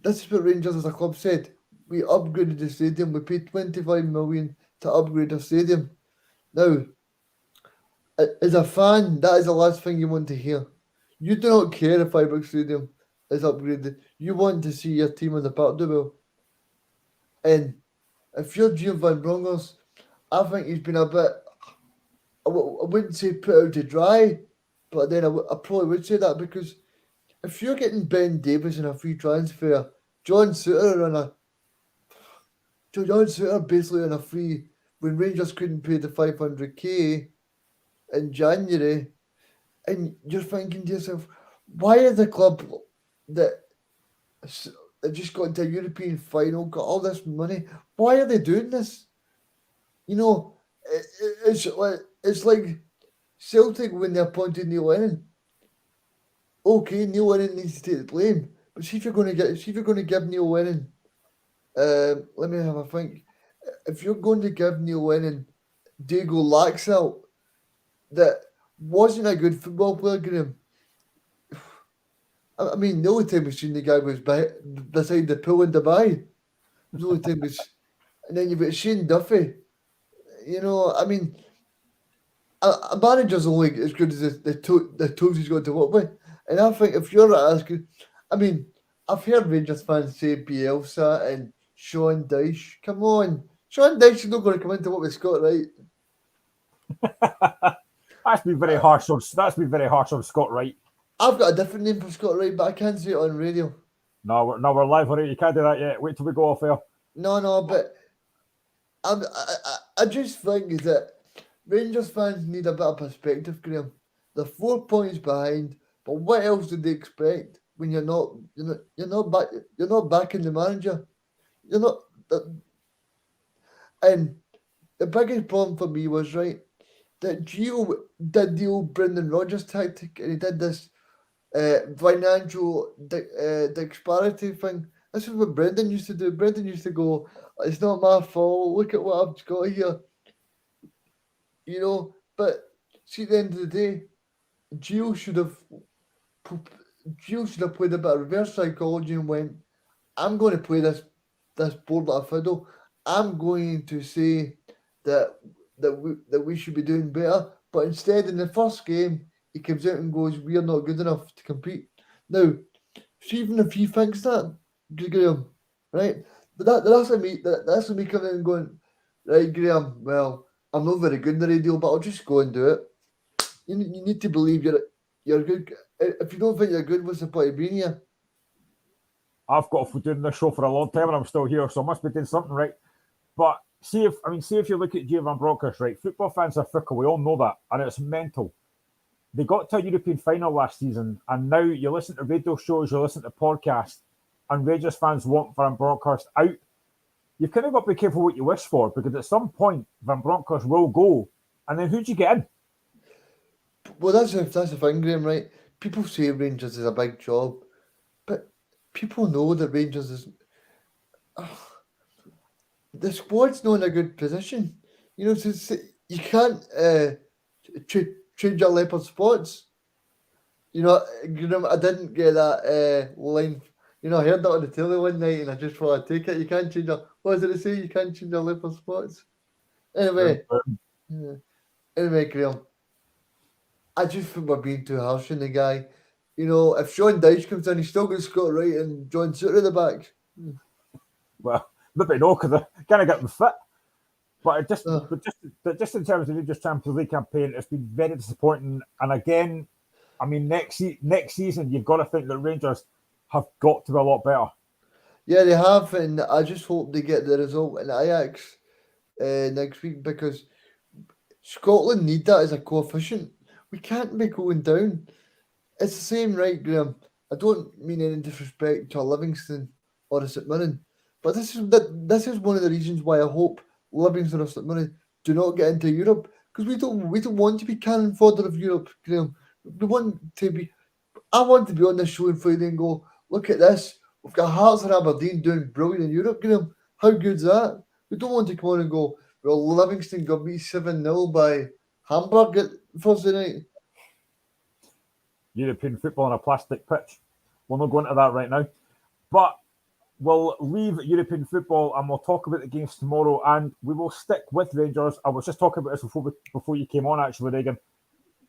This is what Rangers as a club said. We upgraded the stadium. We paid 25 million to upgrade the stadium. Now, as a fan, that is the last thing you want to hear. You do not care if Ibrox Stadium is upgraded. You want to see your team on the park do well. And if you're Gio Van Bronckhorst, I think he's been a bit, I wouldn't say put out to dry, but then I probably would say that, because if you're getting Ben Davis in a free transfer, John Suter basically on a free, when Rangers couldn't pay the 500k in January, and you're thinking to yourself, why is the club that just got into a European final, got all this money, why are they doing this? You know, it's like Celtic when they appointed Neil Lennon. Okay, Neil Lennon needs to take the blame, but see if you're going to give Neil Lennon, let me have a think. If you're going to give Neil Lennon Diego Laxalt, that wasn't a good football player, Graham. I mean, the only time we've seen the guy was beside the pool in Dubai. The only time was, and then you've got Shane Duffy. You know, I mean, a manager's only as good as the tools he's got to work with. And I think if you're asking, I mean, I've heard Rangers fans say Bielsa and Sean Dyche. Come on. Sean Dyche is not going to come into what with Scott Wright. That's been very harsh on Scott Wright. I've got a different name for Scott Wright, but I can't say it on radio. No, we're live on it. You can't do that yet. Wait till we go off air. No, but I just think that Rangers fans need a bit of perspective, Graham. They're 4 points behind, but what else did they expect when you're not backing the manager? You're not, and the biggest problem for me was, right, that Gio did the old Brendan Rodgers tactic, and he did this financial disparity thing. This is what Brendan used to do. Brendan used to go, it's not my fault, look at what I've got here. You know, but see, at the end of the day, Gio should have played a bit of reverse psychology and went, I'm going to play this board like a fiddle. I'm going to say that we should be doing better. But instead, in the first game, he comes out and goes, we are not good enough to compete. Now, see, even if he thinks that, Graham, right? But that's me coming in and going, right, Graham, well, I'm not very good in the radio, but I'll just go and do it. You need to believe you're good. If you don't think you're good, what's the point of being here? I've got off doing this show for a long time and I'm still here, so I must be doing something right. But see if you look at Gio Van Bronckhorst, right? Football fans are fickle. We all know that, and it's mental. They got to a European final last season, and now you listen to radio shows, you listen to podcasts, and Rangers fans want Van Bronckhorst out. You've kind of got to be careful what you wish for, because at some point Van Bronckhorst will go, and then who do you get in? Well, that's the thing, Graham, right? People say Rangers is a big job, but people know that Rangers is. The squad's not in a good position. You know, you can't change your leopard spots. You know, I didn't get that line. You know, I heard that on the telly one night and I just thought I'd take it. You can't change your. What did it say? You can't change your leopard spots. Anyway, anyway, Graham, I just think we're being too harsh on the guy. You know, if Sean Dyche comes in, he's still got Scott Wright and John Suter at the back. Well, maybe no, because I can't get them fit. But just in terms of the Champions League campaign, it's been very disappointing. And again, I mean, next season, you've got to think that Rangers have got to be a lot better. Yeah, they have, and I just hope they get the result in Ajax next week, because Scotland need that as a coefficient. We can't be going down. It's the same, right, Graham? I don't mean any disrespect to Livingston or a St Mirren, but this is one of the reasons why I hope Livingston or St Mirren do not get into Europe, because we don't want to be cannon fodder of Europe, Graham. We want to be. I want to be on this show on Friday and go, look at this. We've got Hearts and Aberdeen doing brilliant in Europe, Graham. How good's that? We don't want to come on and go, well, Livingston got beat 7-0 by Hamburg at Thursday night. European football on a plastic pitch. We'll not go into that right now. But we'll leave European football and we'll talk about the games tomorrow, and we will stick with Rangers. I was just talking about this before you came on, actually, Reagan.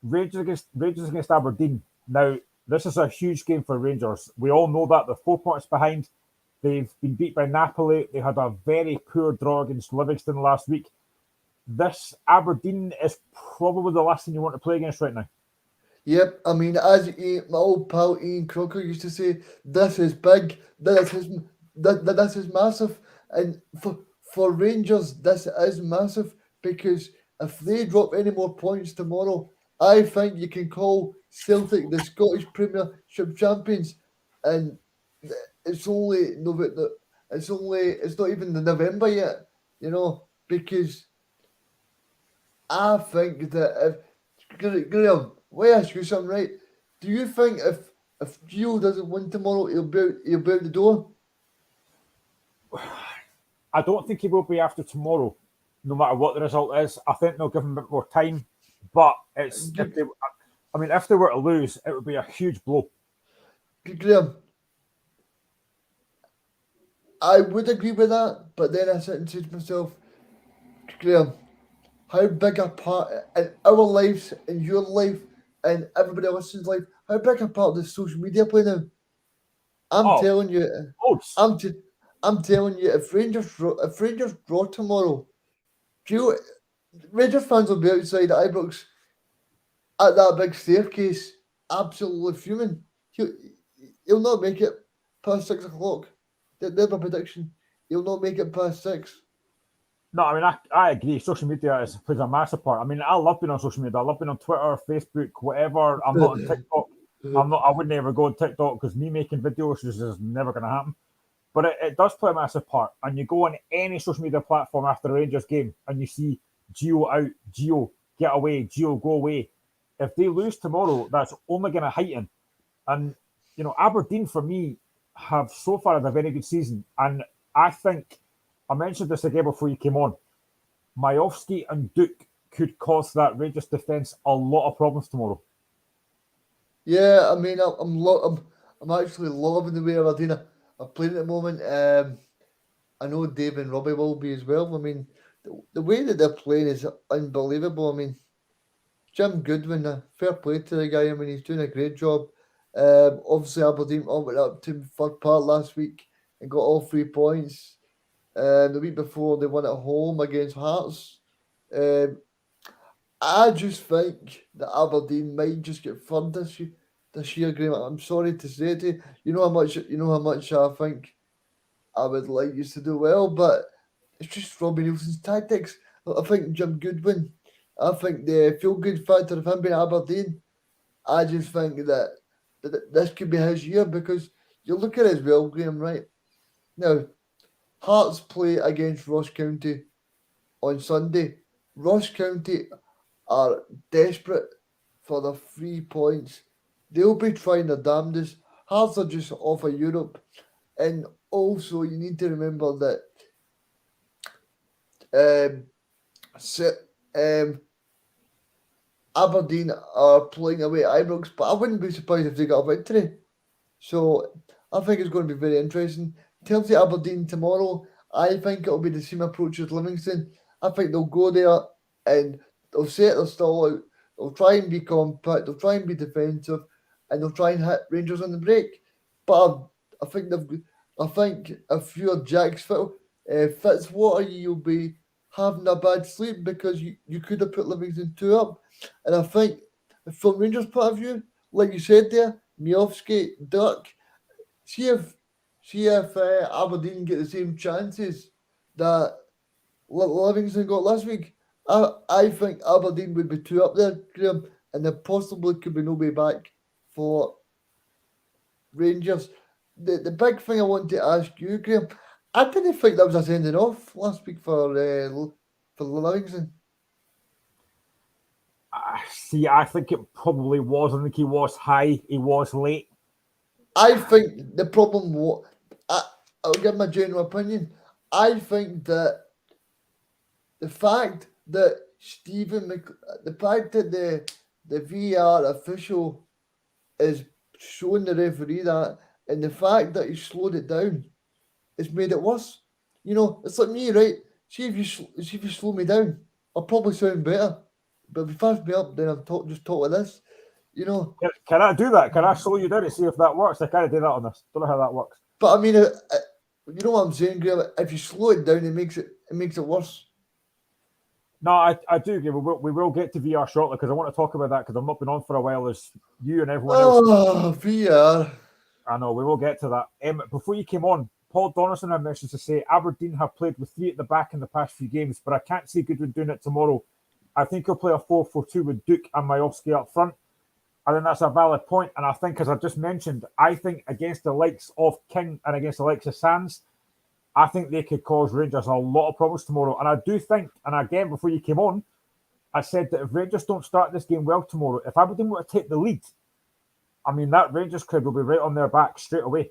Rangers against Aberdeen. Now, this is a huge game for Rangers. We all know that. They're 4 points behind. They've been beat by Napoli. They had a very poor draw against Livingston last week. This Aberdeen is probably the last thing you want to play against right now. Yep, I mean, as my old pal Ian Crocker used to say, this is big, this is massive, and for Rangers, this is massive, because if they drop any more points tomorrow, I think you can call Celtic the Scottish Premiership champions, and it's not even the November yet, you know, because I think that if Graham, let me ask you something, right? Do you think if Gio doesn't win tomorrow, he'll be out the door? I don't think he will be after tomorrow, no matter what the result is. I think they'll give him a bit more time, but if they were to lose, it would be a huge blow. Graham, I would agree with that, but then I sit and say to myself, Graham, how big a part in our lives, in your life, and everybody else's life, how big a part does social media play now? I'm telling you, I'm telling you, if Rangers draw tomorrow, Rangers fans will be outside at Ibrox at that big staircase, absolutely fuming. He'll not make it past 6 o'clock. There's my prediction. He'll not make it past 6. No, I mean, I agree. Social media plays a massive part. I mean, I love being on social media. I love being on Twitter, Facebook, whatever. I'm not on TikTok. I wouldn't ever go on TikTok, because me making videos is never going to happen. But it does play a massive part. And you go on any social media platform after a Rangers game and you see Gio out, Gio get away, Gio go away. If they lose tomorrow, that's only going to heighten. And, you know, Aberdeen, for me, have so far had a very good season. And I think, I mentioned this again before you came on, Majowski and Duke could cause that Rangers defence a lot of problems tomorrow. Yeah, I mean, I'm actually loving the way Aberdeen are playing at the moment. I know Dave and Robbie will be as well. I mean, the way that they're playing is unbelievable. I mean, Jim Goodwin, fair play to the guy. I mean, he's doing a great job. Obviously, Aberdeen all went up to third part last week and got all 3 points. The week before, they won at home against Hearts. I just think that Aberdeen might just get third this year, Graham. I'm sorry to say to you, you know how much I think I would like you to do well, but it's just Robbie Nielsen's tactics. I think Jim Goodwin, I think the feel good factor of him being at Aberdeen, I just think that this could be his year because you look at it as well, Graham, right? Now, Hearts play against Ross County on Sunday. Ross County are desperate for the 3 points. They'll be trying their damnedest. Hearts are just off of Europe. And also, you need to remember that so, Aberdeen are playing away at Ibrox, but I wouldn't be surprised if they got a victory. So I think it's going to be very interesting. In terms of Aberdeen tomorrow, I think it'll be the same approach as Livingston. I think they'll go there and they'll set their stall out. They'll try and be compact. They'll try and be defensive, and they'll try and hit Rangers on the break. But I think if you're Jack Fitzwater, you'll be having a bad sleep because you could have put Livingston 2 up. And I think from Rangers' point of view, like you said there, Miofsky, Dirk, see if Aberdeen get the same chances that Livingston got last week. I think Aberdeen would be 2 up there, Graham, and there possibly could be no way back for Rangers. The big thing I want to ask you, Graham, I didn't think that was a sending off last week for Livingston. See, I think it probably was. I think he was high. He was late. I think the problem was, I'll give my general opinion. I think that the fact that the VAR official is showing the referee that, and the fact that he slowed it down, has made it worse. You know, it's like me, right? See if you slow me down, I'll probably sound better. But if you fast me up, then I'm just talk like this. You know. Can I do that? Can I slow you down to see if that works? I can't do that on this. Don't know how that works. But I mean, you know what I'm saying, Graham? If you slow it down, it makes it worse. No, I do agree. We will get to VR shortly because I want to talk about that because I've not been on for a while as you and everyone else. Oh, VR. I know, we will get to that. Before you came on, Paul Donaldson had messaged to say Aberdeen have played with 3 at the back in the past few games, but I can't see Goodwin doing it tomorrow. I think he'll play a 4-4-2 with Duke and Majowski up front. I think that's a valid point. And I think, as I just mentioned, I think against the likes of King and against the likes of Sands, I think they could cause Rangers a lot of problems tomorrow. And I do think, and again, before you came on, I said that if Rangers don't start this game well tomorrow, if Aberdeen were to take the lead, I mean, that Rangers crowd will be right on their back straight away.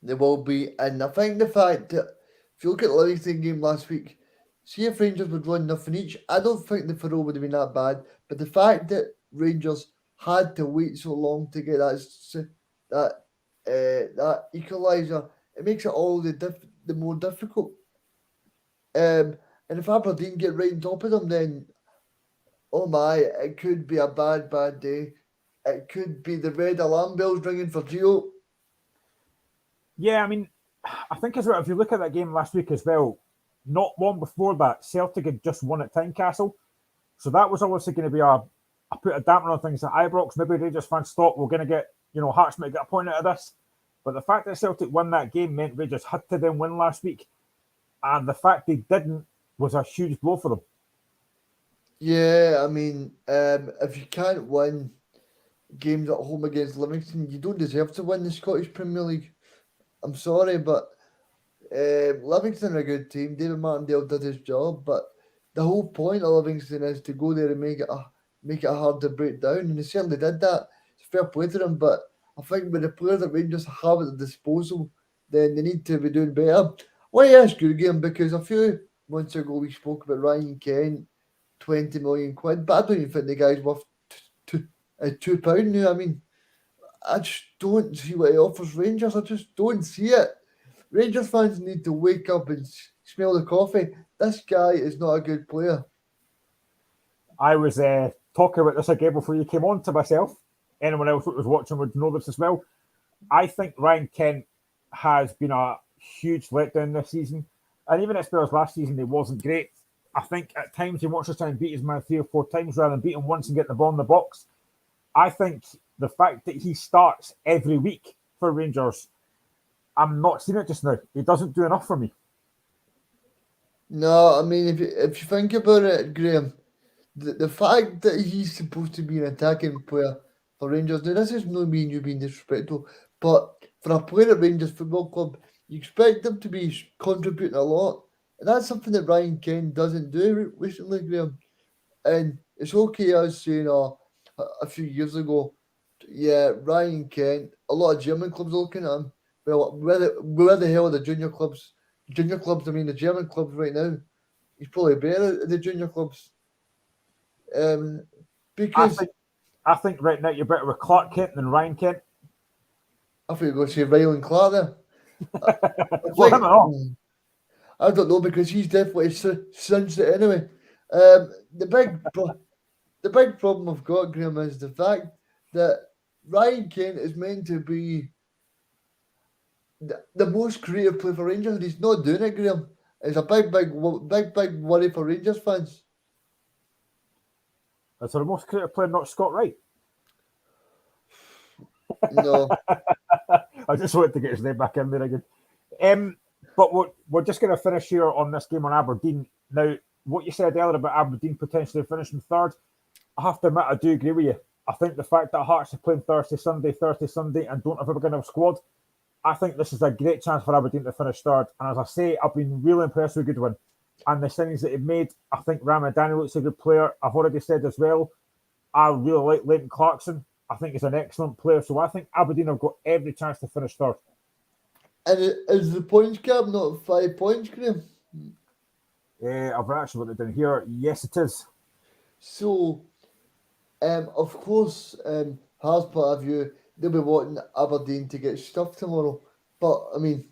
They will be. And I think the fact that, if you look at the Livingston game last week, see if Rangers would run nothing each, I don't think the Faroe would have been that bad. But the fact that Rangers had to wait so long to get that equaliser, it makes it all the more difficult. And if Aberdeen get right on top of them, then oh my, it could be a bad day. It could be the red alarm bells ringing for Gio. Yeah, I mean, I think as well, if you look at that game last week as well, not long before that, Celtic had just won at Tynecastle. So that was obviously going to be I put a damper on things at Ibrox. Maybe Rangers fans thought we're going to get, Hearts might get a point out of this. But the fact that Celtic won that game meant Rangers had to then win last week. And the fact they didn't was a huge blow for them. Yeah, I mean, if you can't win games at home against Livingston, you don't deserve to win the Scottish Premier League. I'm sorry, but Livingston are a good team. David Martindale did his job, but the whole point of Livingston is to go there and make it hard to break down, and they certainly did that. It's fair play to them, but I think with the players that Rangers have at their disposal, then they need to be doing better. Why ask you again? Because a few months ago we spoke about Ryan Kent, 20 million quid, but I don't even think the guy's worth £2 now. I mean, I just don't see what he offers Rangers. I just don't see it. Rangers fans need to wake up and smell the coffee. This guy is not a good player. I was talking about this again before you came on to myself. anyone else that was watching would know this as well. I think Ryan Kent has been a huge letdown this season. And even at Spurs last season, he wasn't great. I think at times he wants to try and beat his man 3 or 4 times rather than beat him once and get the ball in the box. I think the fact that he starts every week for Rangers, I'm not seeing it just now. He doesn't do enough for me. No, I mean, if you think about it, Graham, the fact that he's supposed to be an attacking player for Rangers, now this is not me and you being disrespectful, but for a player at Rangers Football Club, you expect them to be contributing a lot. And that's something that Ryan Kent doesn't do recently, Graham. And it's okay us saying a few years ago, yeah, Ryan Kent, a lot of German clubs are looking at him. Well, where the hell are the junior clubs? Junior clubs, I mean, the German clubs right now. He's probably better at the junior clubs. Because I think right now you're better with Clark Kent than Ryan Kent. I think you're going to say Ryland Clark there. Well, him or not. I don't know because he's definitely cinched it anyway. The big problem I've got, Graham, is the fact that Ryan Kent is meant to be the most creative player for Rangers, and he's not doing it, Graham. It's a big worry for Rangers fans. That's the most creative player, not Scott Wright. No. I just wanted to get his name back in there again. But we're just going to finish here on this game on Aberdeen. Now, what you said earlier about Aberdeen potentially finishing third, I have to admit, I do agree with you. I think the fact that Hearts are playing Thursday, Sunday, and don't have a big enough squad, I think this is a great chance for Aberdeen to finish third. And as I say, I've been really impressed with Goodwin. And the signings that he made, I think Ramadani looks a good player. I've already said as well, I really like Leighton Clarkson. I think he's an excellent player. So I think Aberdeen have got every chance to finish third. And is the points gap not 5 points, Graham? I've actually got it down here. Yes, it is. So, of course, Hearts point of view, they'll be wanting Aberdeen to get stuffed tomorrow. But, I mean,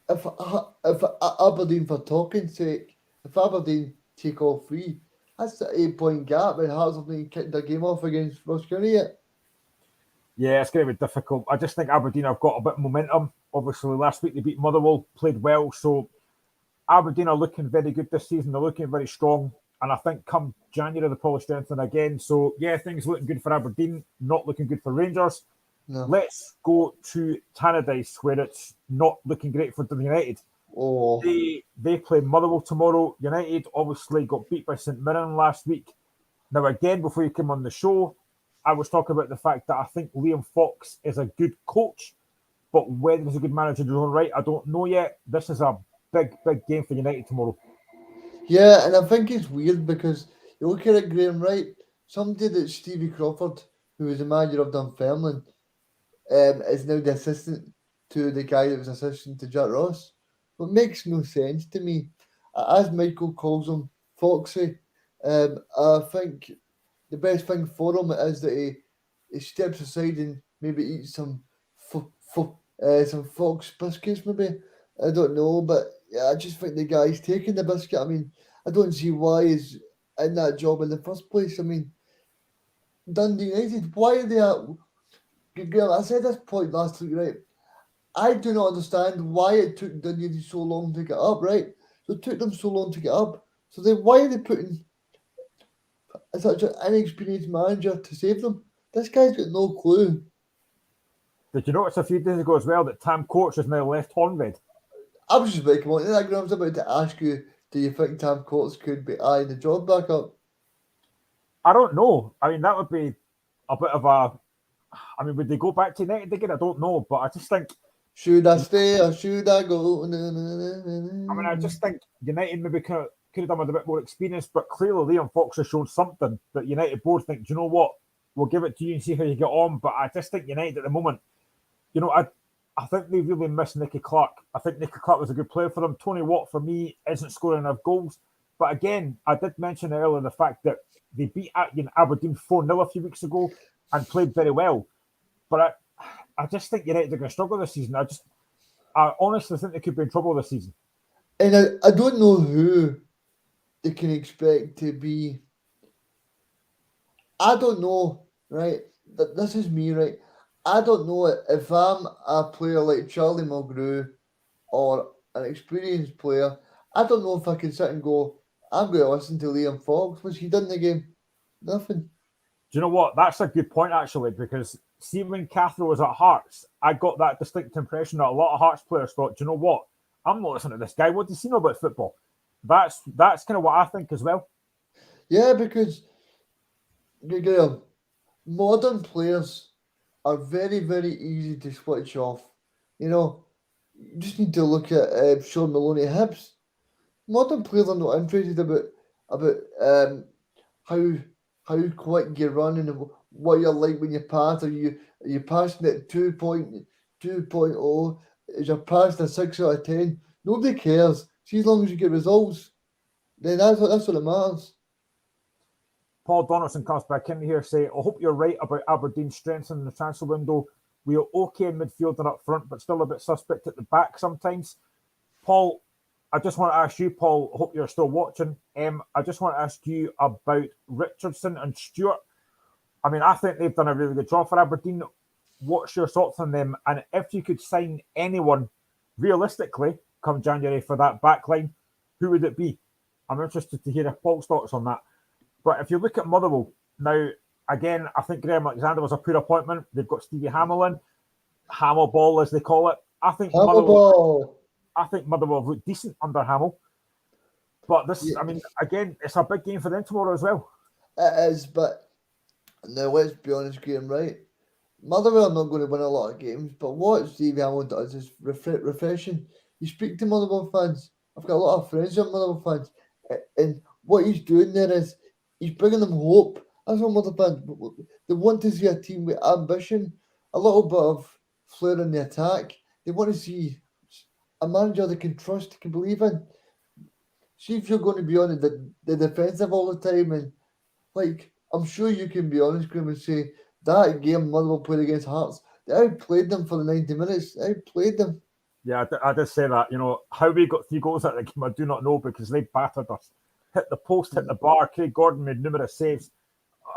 if Aberdeen, for talking's sake, if Aberdeen take all 3, that's the 8-point gap, and Hearts have not kicked their game off against Ross County yet. Yeah, it's going to be difficult. I just think Aberdeen have got a bit of momentum. Obviously, last week they beat Motherwell, played well. So Aberdeen are looking very good this season. They're looking very strong. And I think come January, they'll probably strengthen again. So, yeah, things looking good for Aberdeen, not looking good for Rangers. No. Let's go to Tannadice, where it's not looking great for the United. Oh. They play Motherwell tomorrow. United obviously got beat by St Mirren last week. Now, again, before you came on the show, I was talking about the fact that I think Liam Fox is a good coach, but whether he's a good manager in his own right, I don't know yet. This is a big game for United tomorrow. Yeah, and I think it's weird because you look at it, Graham, right? Somebody that Stevie Crawford, who was the manager of Dunfermline, is now the assistant to the guy that was assistant to Jack Ross. But it makes no sense to me. As Michael calls him, Foxy, I think the best thing for him is that he steps aside and maybe eats some Fox biscuits, maybe. I don't know, but yeah, I just think the guy's taking the biscuit. I mean, I don't see why he's in that job in the first place. I mean, Dundee United, why are they at... Girl, I said this point last week, right? I do not understand why it took Dundee United so long to get up, right? So it took them so long to get up. So then why are they putting such an inexperienced manager to save them? This guy's got no clue. Did you notice a few days ago as well that Tam Coates has now left Hornbed? I was just about to come on to that. I was about to ask you, do you think Tam Coates could be eyeing the job back up? I don't know. I mean, that would be a bit of a... I mean, would they go back to United again? I don't know, but I just think... Should I stay or should I go? I mean, I just think United maybe could have done with a bit more experience, but clearly Liam Fox has shown something that United board think, do you know what? We'll give it to you and see how you get on. But I just think United at the moment, you know, I think they really miss Nicky Clark. I think Nicky Clark was a good player for them. Tony Watt, for me, isn't scoring enough goals. But again, I did mention earlier the fact that they beat Aberdeen 4-0 a few weeks ago and played very well. But I just think United are going to struggle this season. I honestly think they could be in trouble this season. And I don't know who they can expect to be. I don't know, right? this is me, right? I don't know if I'm a player like Charlie Mulgrew or an experienced player. I don't know if I can sit and go, I'm going to listen to Liam Fox. What's he done in the game? Nothing. Do you know what? That's a good point, actually, because see, when Cathro was at Hearts, I got that distinct impression that a lot of Hearts players thought, do you know what? I'm not listening to this guy. What does he know about football? That's kind of what I think as well. Yeah, because Graham, modern players are very, very easy to switch off. You just need to look at Sean Maloney Hibs. Modern players are not interested about how how quick you run and what you're like when you pass. Are you passing at 2.0? Is your pass a 6 out of 10? Nobody cares. See, as long as you get results, then that's what it matters. Paul Donaldson comes back in here saying, I hope you're right about Aberdeen strengthening the transfer window. We are okay in midfield and up front, but still a bit suspect at the back sometimes. Paul, I just want to ask you, Paul, I hope you're still watching. I just want to ask you about Richardson and Stewart. I mean, I think they've done a really good job for Aberdeen. What's your thoughts on them? And if you could sign anyone realistically come January for that back line, who would it be? I'm interested to hear Paul's thoughts on that. But if you look at Motherwell, now, again, I think Graham Alexander was a poor appointment. They've got Stevie Hamilton, Hamel Ball, as they call it. I think Motherwell have looked decent under Hamel. But this, Yeah, I mean, again, it's a big game for them tomorrow as well. it is, but now let's be honest, Graham, right? Motherwell are not going to win a lot of games, but what Stevie Hamilton does is refreshing. You speak to Motherwell fans. I've got a lot of friends who are Motherwell fans, and what he's doing there is he's bringing them hope. That's what Motherwell fans they want to see a team with ambition, a little bit of flair in the attack. They want to see a manager they can trust, they can believe in. See if you're going to be on the defensive all the time, and like I'm sure you can be honest, Graham, and say that game Motherwell played against Hearts, they outplayed them for the 90 minutes. They outplayed them. Yeah, I did say that. You know, how we got 3 goals out of the game, I do not know because they battered us. Hit the post, hit the bar. Craig Gordon made numerous saves.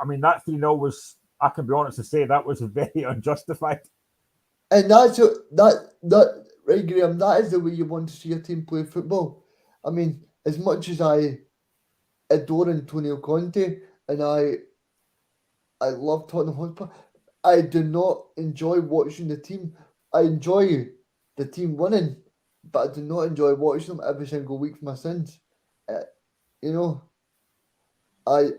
I mean, that 3-0 was, I can be honest to say, that was very unjustified. And that's that right, Graham. That is the way you want to see a team play football. I mean, as much as I adore Antonio Conte and I love Tottenham Hotspur, I do not enjoy watching the team. I enjoy the team winning, but I do not enjoy watching them every single week for my sins. Uh, you know, I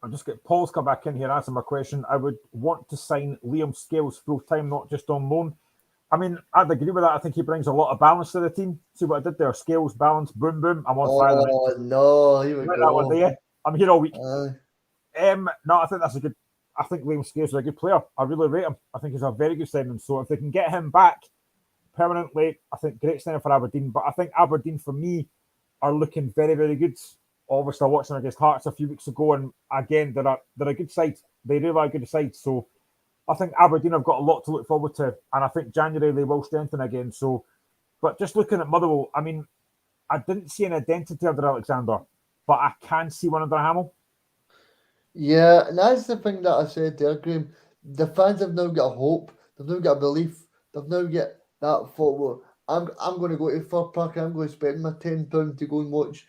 I'll just get Paul's come back in here and answer my question. I would want to sign Liam Scales full time, not just on loan. I mean, I'd agree with that. I think he brings a lot of balance to the team. See what I did there? Scales, balance, boom, boom. I'm on fire. oh no, here we Like that one, do go. you? I'm here all week. Uh, No, I think that's a good. I think Liam Scales is a good player. I really rate him. I think he's a very good signing. So if they can get him back permanently, I think great signing for Aberdeen. But I think Aberdeen, for me, are looking very, very good. Obviously, I watched them against Hearts a few weeks ago, and again, they're a good side. They really are a good side. So I think Aberdeen have got a lot to look forward to, and I think January they will strengthen again. So, but just looking at Motherwell, I mean, I didn't see an identity under Alexander, but I can see one under Hamill. yeah, and that's the thing that I said there, Graham. The fans have now got hope. They've now got belief. They've now got that thought. Well, I'm going to go to Fir Park. I'm going to spend my £10 to go and watch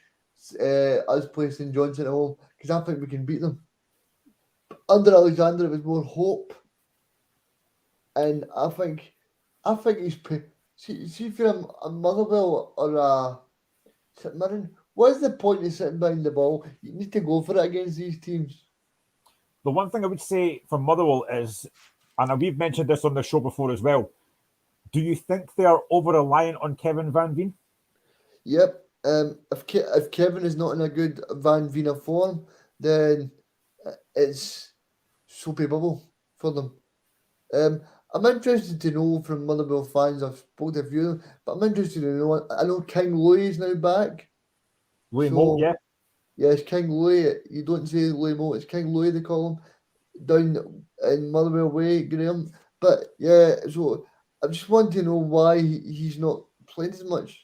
us play St Johnson at home because I think we can beat them. Under Alexander, it was more hope, and I think he's see if you're a Motherwell or a St Mirren, what is the point of sitting behind the ball? You need to go for it against these teams. The one thing I would say for Motherwell is, and we've mentioned this on the show before as well, do you think they are over reliant on Kevin Van Veen? Yep. If Kevin is not in a good Van Vina form, then it's soapy bubble for them. I'm interested to know from Motherwell fans. I've spoken to a few of them, but I'm interested to know. I know King Louis is now back. Louis So Moult, yeah. yeah, it's King Louis. You don't say Louis Mo, it's King Louis they call him down in Motherwell Way, Graham. But yeah, so I just want to know why he's not playing as much.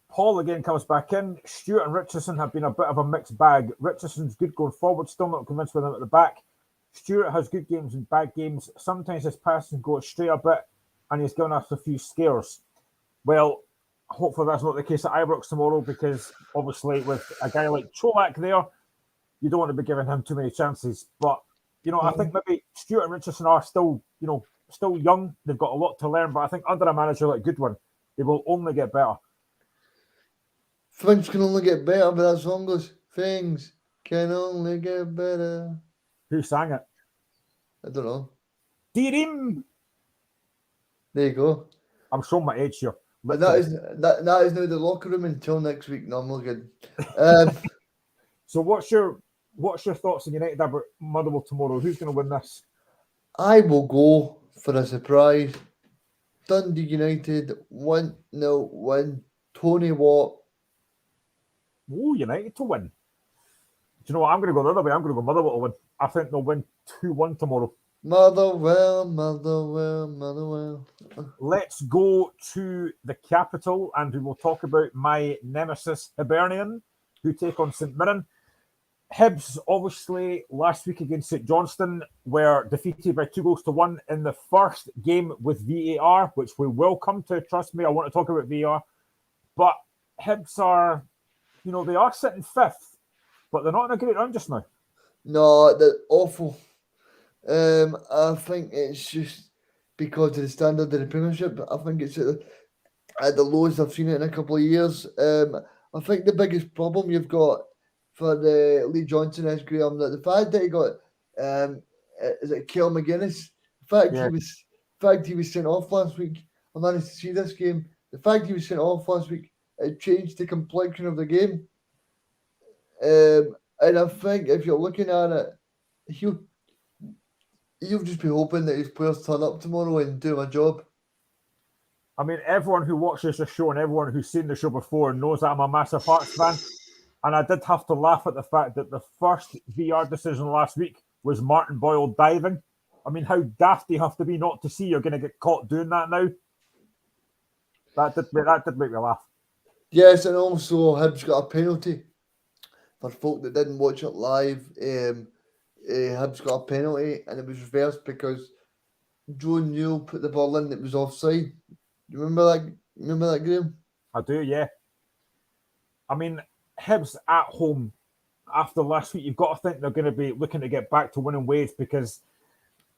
Paul again comes back in. Stewart and Richardson have been a bit of a mixed bag. Richardson's good going forward, still not convinced with him at the back. Stewart has good games and bad games. Sometimes his passing goes astray a bit, and he's given us a few scares. Well, hopefully that's not the case at Ibrox tomorrow, because obviously with a guy like Cholak there, you don't want to be giving him too many chances. But I think maybe Stewart and Richardson are still young. They've got a lot to learn, but I think under a manager like Goodwin, they will only get better. Things can only get better, but that song goes, things can only get better. Who sang it? I don't know. Deerim. There you go. I'm showing my age here. But that is now the locker room until next week. No, I'm not good. So what's your thoughts on United about Motherwell tomorrow? Who's going to win this? I will go for a surprise. Dundee United 1-0 win. Tony Watt. Oh, United to win. Do you know what? I'm going to go the other way. I'm going to go Motherwell to win. I think they'll win 2-1 tomorrow. Motherwell. Let's go to the capital, and we will talk about my nemesis Hibernian, who take on St Mirren. Hibs, obviously, last week against St Johnstone, were defeated by 2-1 in the first game with VAR, which we will come to. Trust me, I want to talk about VAR. But Hibs are, they are sitting fifth, but they're not in a great run just now. No, they're awful. I think it's just because of the standard of the Premiership. I think it's at the lowest I've seen it in a couple of years. I think the biggest problem you've got for the Lee Johnson is, Graham, that the fact that he got is it Kel McGuinness? The fact he was sent off last week. I managed to see this game. The fact he was sent off last week, it changed the complexion of the game. And I think if you're looking at it, he'll just be hoping that his players turn up tomorrow and do a job. I mean, everyone who watches the show and everyone who's seen the show before knows that I'm a massive Hearts fan. And I did have to laugh at the fact that the first VR decision last week was Martin Boyle diving. I mean, how daft do you have to be not to see you're going to get caught doing that now? That did make me laugh. Yes, and also Hibs got a penalty. For folk that didn't watch it live, Hibs got a penalty, and it was reversed because Joe Newell put the ball in that was offside. You remember that? Remember that, Graham? I do, yeah. I mean, Hibs at home after last week, you've got to think they're going to be looking to get back to winning ways because,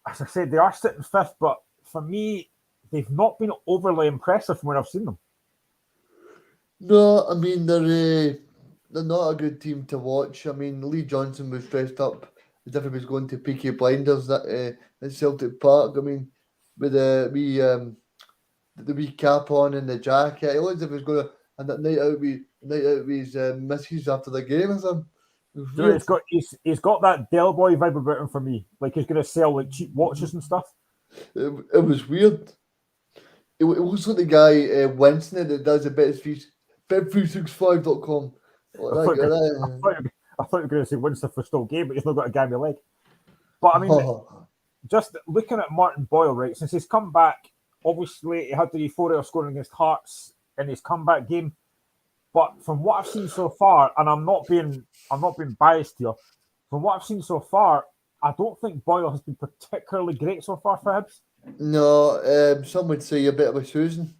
as I said, they are sitting fifth, but for me, they've not been overly impressive from when I've seen them. No, I mean, they're not a good team to watch. I mean, Lee Johnson was dressed up as if he was going to Peaky Blinders at Celtic Park. I mean, with the wee cap on and the jacket, it looks as if he was going to and that night out with his missus after the game or something. He's got that Del Boy vibe about him for me. Like he's going to sell like cheap watches and stuff. It was weird. It looks like the guy Winston that does the bet365.com. I thought you were going to say Winston for still game, but he's not got a gammy leg. But I mean, just looking at Martin Boyle, right, since he's come back, obviously he had the euphoria of scoring against Hearts in his comeback game. But from what I've seen so far, and I'm not being biased here, from what I've seen so far, I don't think Boyle has been particularly great so far for Hibs. No, some would say a bit of a Susan.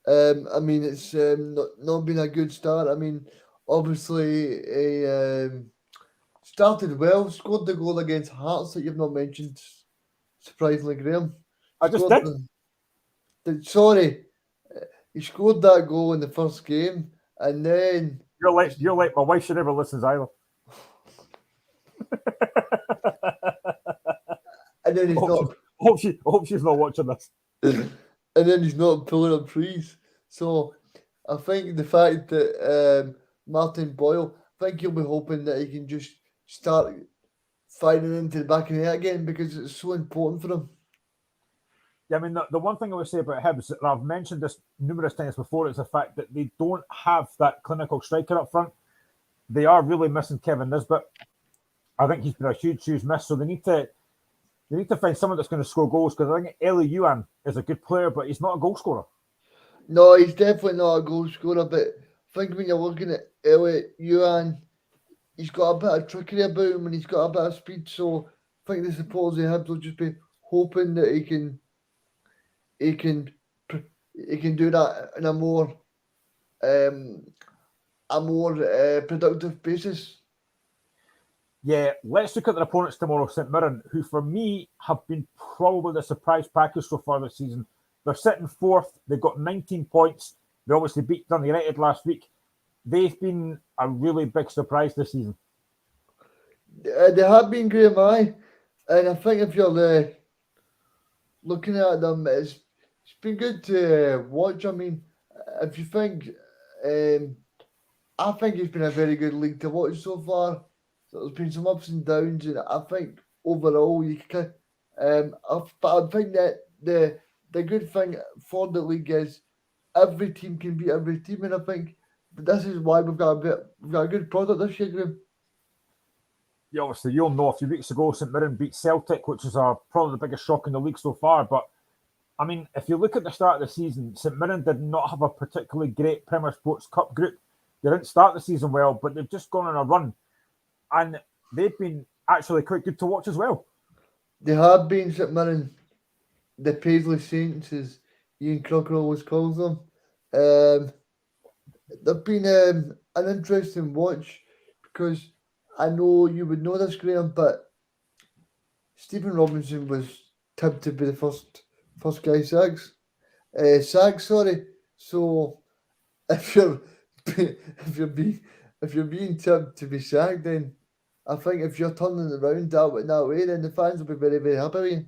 I mean, it's not been a good start. I mean, obviously, he started well, scored the goal against Hearts that you've not mentioned, surprisingly, Graham. I just did. He scored that goal in the first game, and then you're like my wife. She never listens either. And then hope she's not watching this. And then he's not pulling up trees. So I think the fact that Martin Boyle, I think he'll be hoping that he can just start firing into the back of the net again because it's so important for him. Yeah, I mean, the one thing I would say about Hibs, and I've mentioned this numerous times before, is the fact that they don't have that clinical striker up front. They are really missing Kevin Nisbet. I think he's been a huge miss, so they need to find someone that's going to score goals because I think Eli Yuan is a good player, but he's not a goal scorer. No, he's definitely not a goal scorer, but I think when you're looking at Eli Yuan, he's got a bit of trickery about him and he's got a bit of speed, so think the supporters of Hibs will just be hoping that he can do that in a more productive basis. Yeah, let's look at their opponents tomorrow, St Mirren, who for me have been probably the surprise package so far this season. They're sitting fourth. They've got 19 points. They obviously beat Dundee United last week. They've been a really big surprise this season. They have been, Graham, and I think if you're looking at them, it's been good to watch. I mean, if you think, I think it's been a very good league to watch so far. So there's been some ups and downs, and I think overall you can. But I think that the good thing for the league is every team can beat every team, and I think this is why we've got a good product this year, Graham. Yeah, obviously, you'll know a few weeks ago, St Mirren beat Celtic, which is probably the biggest shock in the league so far. But, I mean, if you look at the start of the season, St Mirren did not have a particularly great Premier Sports Cup group. They didn't start the season well, but they've just gone on a run. And they've been actually quite good to watch as well. They have been, St Mirren, the Paisley Saints, as Ian Crocker always calls them. They've been an interesting watch because I know you would know this, Graham, but Stephen Robinson was tipped to be the first guy sacked. Sorry. So if you're being tipped to be sacked, then I think if you're turning it around that way, then the fans will be very, very happy with you.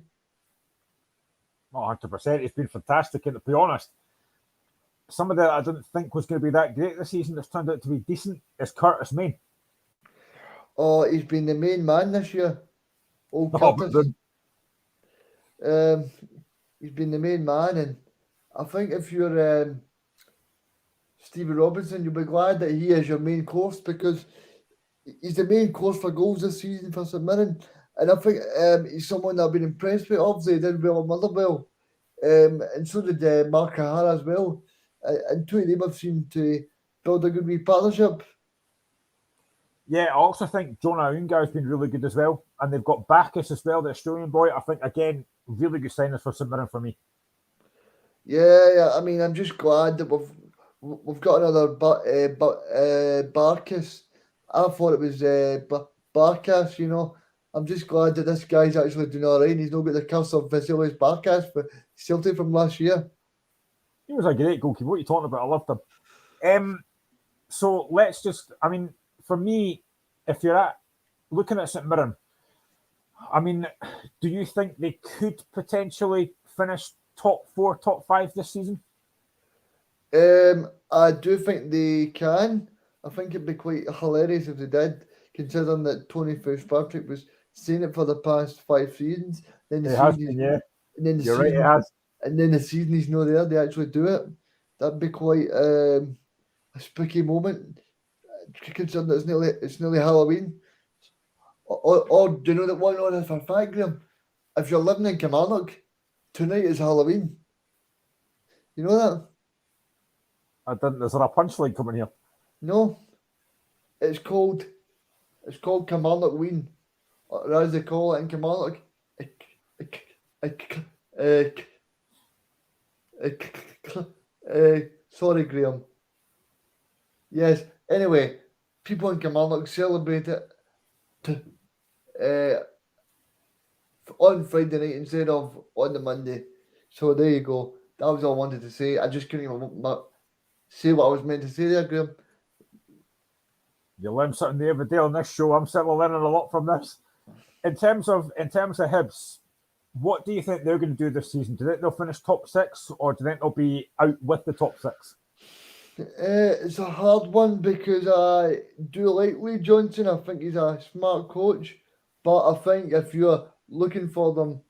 100%. It's been fantastic. And to be honest, somebody that I didn't think was going to be that great this season that's turned out to be decent is Curtis Main. Oh, he's been the main man this year. Curtis. He's been the main man, and I think if you're Stephen Robinson, you'll be glad that he is your main course because he's the main course for goals this season for St Mirren. And I think he's someone that I've been impressed with. Obviously, he did well at Motherwell, and so did Mark O'Hara as well. And two of them have seemed to build a good wee partnership. Yeah, I also think Jonah Unga has been really good as well. And they've got Bacchus as well, the Australian boy. I think, again, really good signings for St Mirren for me. Yeah. I mean, I'm just glad that we've got another Barkas. I thought it was Barkas, you know. I'm just glad that this guy's actually doing all right. He's not got the curse of Vasilis Barkas, but Celtic from last year. He was a great goalkeeper. What are you talking about? I loved him. So let's just, I mean, for me, if you're looking at St Mirren, I mean, do you think they could potentially finish top 4, top 5 this season? I do think they can. I think it'd be quite hilarious if they did, considering that Tony Fitzpatrick was saying it for the past 5 seasons. Then the season he's not there, they actually do it. That'd be quite a spooky moment, considering that it's nearly Halloween. Or do you know that one on for a fact, Graham? If you're living in Kilmarnock, tonight is Halloween. You know that? I didn't. Is there a punchline coming here? No. It's called Kilmarnock Ween. Or as they call it in Kilmarnock. Sorry, Graham. Yes. Anyway, people in Kilmarnock celebrate it on Friday night instead of on the Monday. So there you go. That was all I wanted to say. I just couldn't even say what I was meant to say there, Graham. You learn something new every day on this show. I'm certainly learning a lot from this. In terms of Hibs, what do you think they're going to do this season? Do you think they'll finish top 6, or do you think they'll be out with the top 6? It's a hard one because I do like Lee Johnson. I think he's a smart coach, but I think if you're looking for them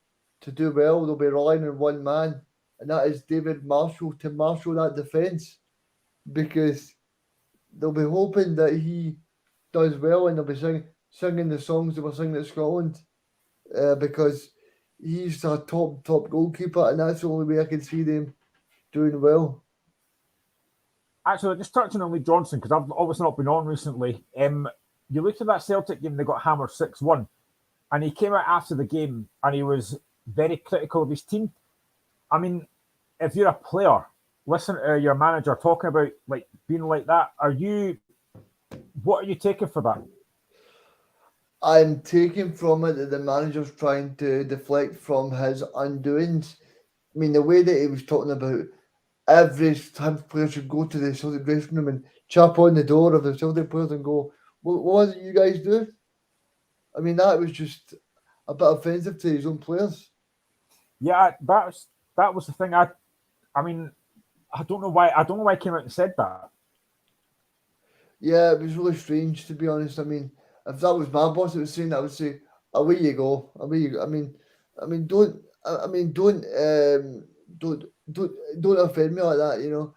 to do well, they'll be relying on one man, and that is David Marshall to marshal that defence, because they'll be hoping that he does well and they'll be singing the songs they were singing at Scotland, because he's a top goalkeeper, and that's the only way I can see them doing well. Actually, just touching on Lee Johnson, because I've obviously not been on recently. You looked at that Celtic game, they got hammered 6-1. and he came out after the game and he was very critical of his team. I mean, if you're a player, listen to your manager talking about like being like that. What are you taking for that? I'm taking from it that the manager's trying to deflect from his undoings. I mean, the way that he was talking about every time player should go to the Celtic dressing room and chap on the door of the Celtic players and go, what was it you guys do? I mean, that was just a bit offensive to his own players. Yeah, that was the thing. I mean, I don't know why. I don't know why he came out and said that. Yeah, it was really strange, to be honest. I mean, if that was my boss that was saying that, I would say, away you go, away you go. I mean, don't, I mean, don't offend me like that. You know,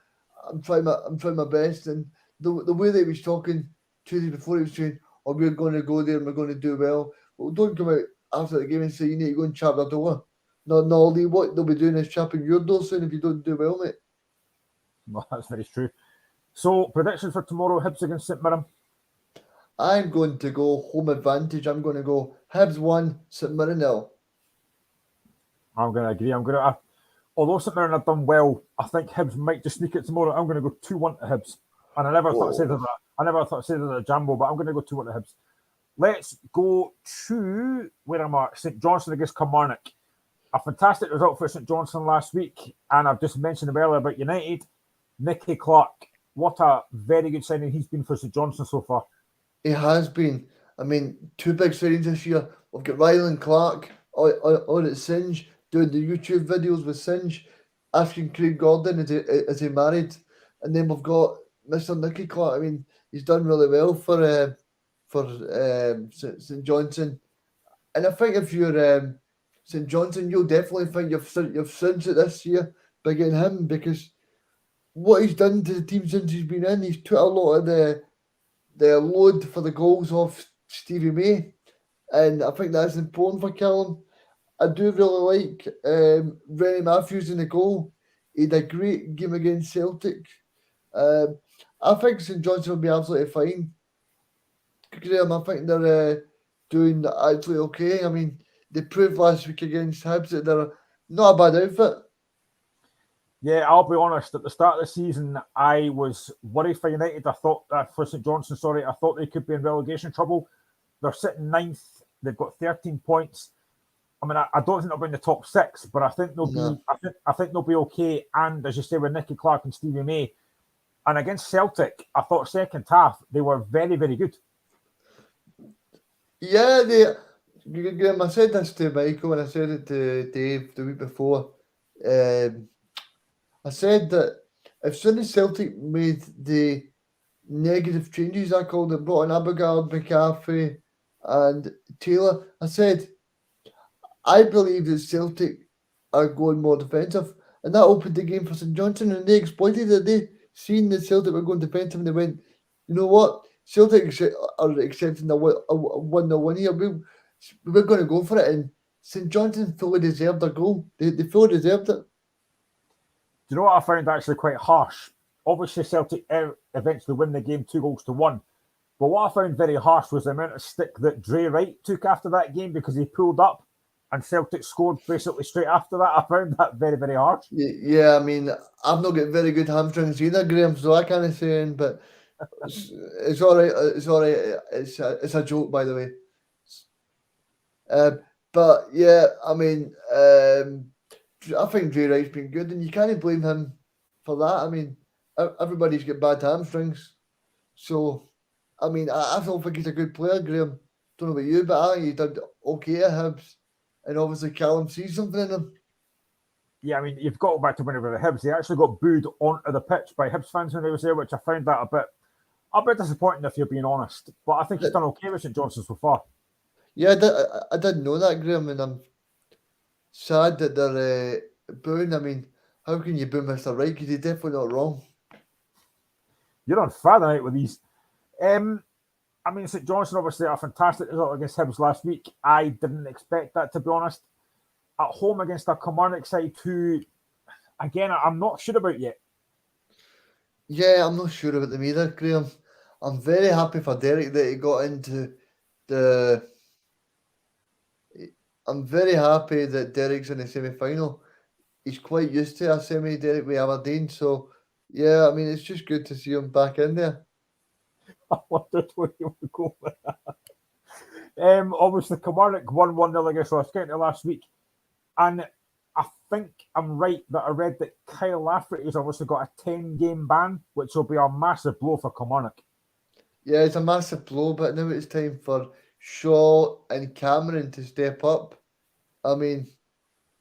I'm trying my best, and the way that he was talking Tuesday before, he was saying, "Oh, we're going to go there and we're going to do well." Well, don't come out after the game and say you need to go and chap their door. No, Lee, what they'll be doing is chapping your door soon if you don't do well, mate. Well, that's very true. So, predictions for tomorrow: Hibs against St Mirren. I'm going to go home advantage. I'm going to go Hibs 1, St Mirren 0. I'm going to agree. Although St Mirren have done well, I think Hibs might just sneak it tomorrow. I'm going to go 2-1 to Hibs. And I never thought I'd say that. I never thought I'd say that a jambo, but I'm going to go 2-1 to Hibs. Let's go to where am I? St Johnstone against Kilmarnock. A fantastic result for St Johnstone last week, and I've just mentioned him earlier about United. Nicky Clark, what a very good signing he's been for St Johnstone so far. He has been. I mean, two big signings this year. We've got Ryland Clark on at Singe, doing the YouTube videos with Singe, asking Craig Gordon is he married, and then we've got Mr. Nicky Clark. I mean, he's done really well for St Johnstone, and I think if you're St Johnstone, you'll definitely think you've cinched it this year by getting him, because what he's done to the team since he's been in, he's took a lot of the load for the goals off Stevie May, and I think that's important for Callum. I do really like Rennie Matthews in the goal. He had a great game against Celtic. I think St Johnstone will be absolutely fine. Graham, I think they're doing actually okay. I mean, they proved last week against Hibs that they're not a bad outfit. Yeah, I'll be honest. At the start of the season, I was worried for United. I thought for St Johnstone, sorry, I thought they could be in relegation trouble. They're sitting ninth. They've got 13 points. I mean, I don't think they'll be in the top six, but I think they'll be. I think they'll be okay. And as you say, with Nicky Clark and Stevie May, and against Celtic, I thought second half they were very, very good. Yeah, Graham, I said this to Michael and I said it to Dave the week before. I said that as soon as Celtic made the negative changes, I called it, brought in Abigail, McCarthy, and Taylor, I said, I believe that Celtic are going more defensive, and that opened the game for St Johnstone, and they exploited it. They seen that Celtic were going defensive, and they went, you know what? Celtic are accepting a 1-0 win here. We're going to go for it, and St Johnstone fully deserved their goal. They fully deserved it. Do you know what I found actually quite harsh? Obviously, Celtic eventually win the game 2-1. But what I found very harsh was the amount of stick that Dre Wright took after that game, because he pulled up and Celtic scored basically straight after that. I found that very, very harsh. Yeah, I mean, I've not got very good hamstrings either, Graham, so I can't say anything, but it's all right. It's all right. It's a joke, by the way. But yeah, I mean, I think Dre Wright's been good, and you can't blame him for that. I mean, everybody's got bad hamstrings, so I mean, I don't think he's a good player, Graham. Don't know about you, but I think he did okay at Hibs, and obviously Callum sees something in him. Yeah, I mean, you've got to go back to whenever the Hibs. They actually got booed onto the pitch by Hibs fans when they was there, which I found that a bit disappointing, if you're being honest. But I think he's done okay with St Johnstone so far. Yeah, I didn't know that, Graham, and I'm sad that they're booing. I mean, how can you boo Mr. Wright? Because he's definitely not wrong. You're on fire tonight with these. I mean, St Johnstone obviously a fantastic result against Hibs last week. I didn't expect that, to be honest. At home against a Kilmarnock side who, again, I'm not sure about yet. Yeah, I'm not sure about them either, Graham. I'm very happy for Derek that he got into the I'm very happy that Derek's in the semi-final. He's quite used to a semi, Derek, with Aberdeen. So, yeah, I mean, it's just good to see him back in there. I wondered where you would go with that. Obviously, Kilmarnock won 1-0 against Ross County last week. And I think I'm right that I read that Kyle Lafferty's obviously got a 10-game ban, which will be a massive blow for Kilmarnock. Yeah, it's a massive blow, but now it's time for Shaw and Cameron to step up. I mean,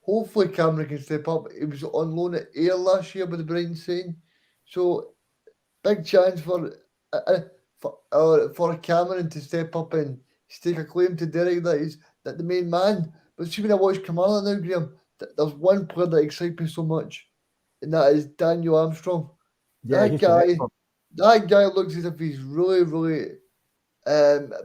hopefully Cameron can step up. He was on loan at Ayr last year with the Brighton saying. So, big chance for Cameron to step up and stake a claim to Derek that he's that the main man. But see, when I watch Kamala now, Graham, there's one player that excites me so much, and that is Daniel Armstrong. Yeah, That he's been guy, excellent. that guy looks as if he's really, really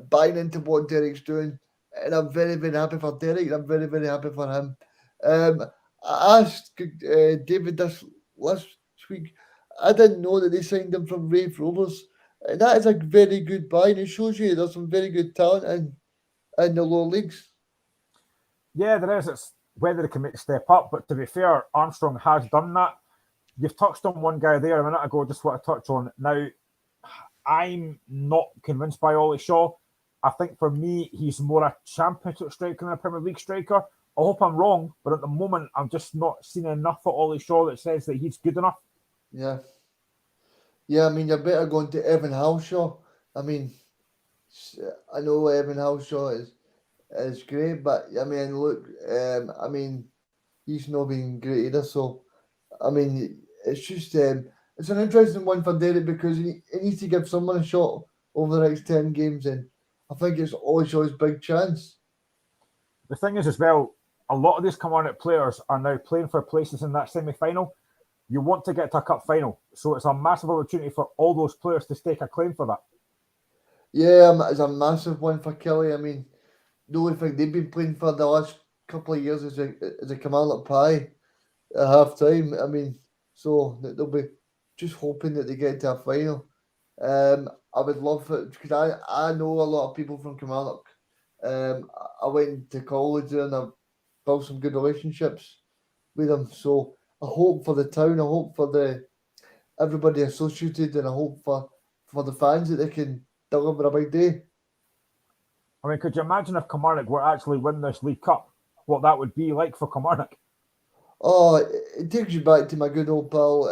buying into what Derek's doing, and I'm very, very happy for Derek. And I'm very, very happy for him. Um, I asked David this last week. I didn't know that they signed him from Rafe Rovers, and that is a very good buy, and it shows you there's some very good talent in the lower leagues. Yeah, there is. It's whether they can make the step up. But to be fair, Armstrong has done that. You've touched on one guy there a minute ago, just what I touch on. Now, I'm not convinced by Ollie Shaw. I think for me, he's more a championship striker than a Premier League striker. I hope I'm wrong, but at the moment, I'm just not seeing enough of Ollie Shaw that says that he's good enough. Yeah, yeah. I mean, you're better going to Evan Halshaw. I mean, I know Evan Halshaw is great, but I mean, look, I mean, he's not been great either. So, I mean, it's just it's an interesting one for Derek because he needs to give someone a shot over the next 10 games, and I think it's Oshaw's big chance. The thing is, as well, a lot of these Kilmarnock players are now playing for places in that semi-final. You want to get to a cup final, so it's a massive opportunity for all those players to stake a claim for that. Yeah, it's a massive one for Kelly. I mean, the only thing they've been playing for the last couple of years is a Kamala pie at half time. I mean, so they'll be just hoping that they get to a final. I would love it because I know a lot of people from Kilmarnock. I went to college there and I've built some good relationships with them. So I hope for the town, I hope for the everybody associated, and I hope for the fans that they can deliver a big day. I mean, could you imagine if Kilmarnock were actually win this League Cup? What that would be like for Kilmarnock? Oh, it takes you back to my good old pal,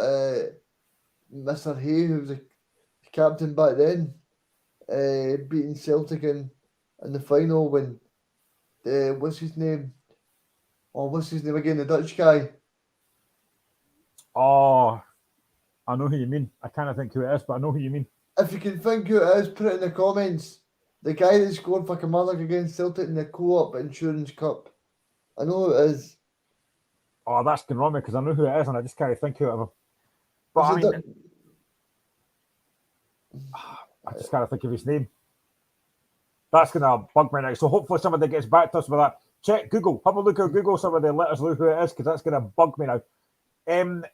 Mr. Hay, who was a captain back then, beating Celtic in the final when what's his name? Oh, what's his name again? The Dutch guy. Oh, I know who you mean. I kind of think who it is, but I know who you mean. If you can think who it is, put it in the comments. The guy that scored for Kilmarnock against Celtic in the Co-op Insurance Cup. I know who it is. Oh, that's going wrong because I know who it is, and I just can't think who it is. But Was I it mean, Dut- I just can't think of his name. That's going to bug me now. So hopefully somebody gets back to us with that. Check Google. Have a look at Google. Somebody let us know who it is because that's going to bug me now.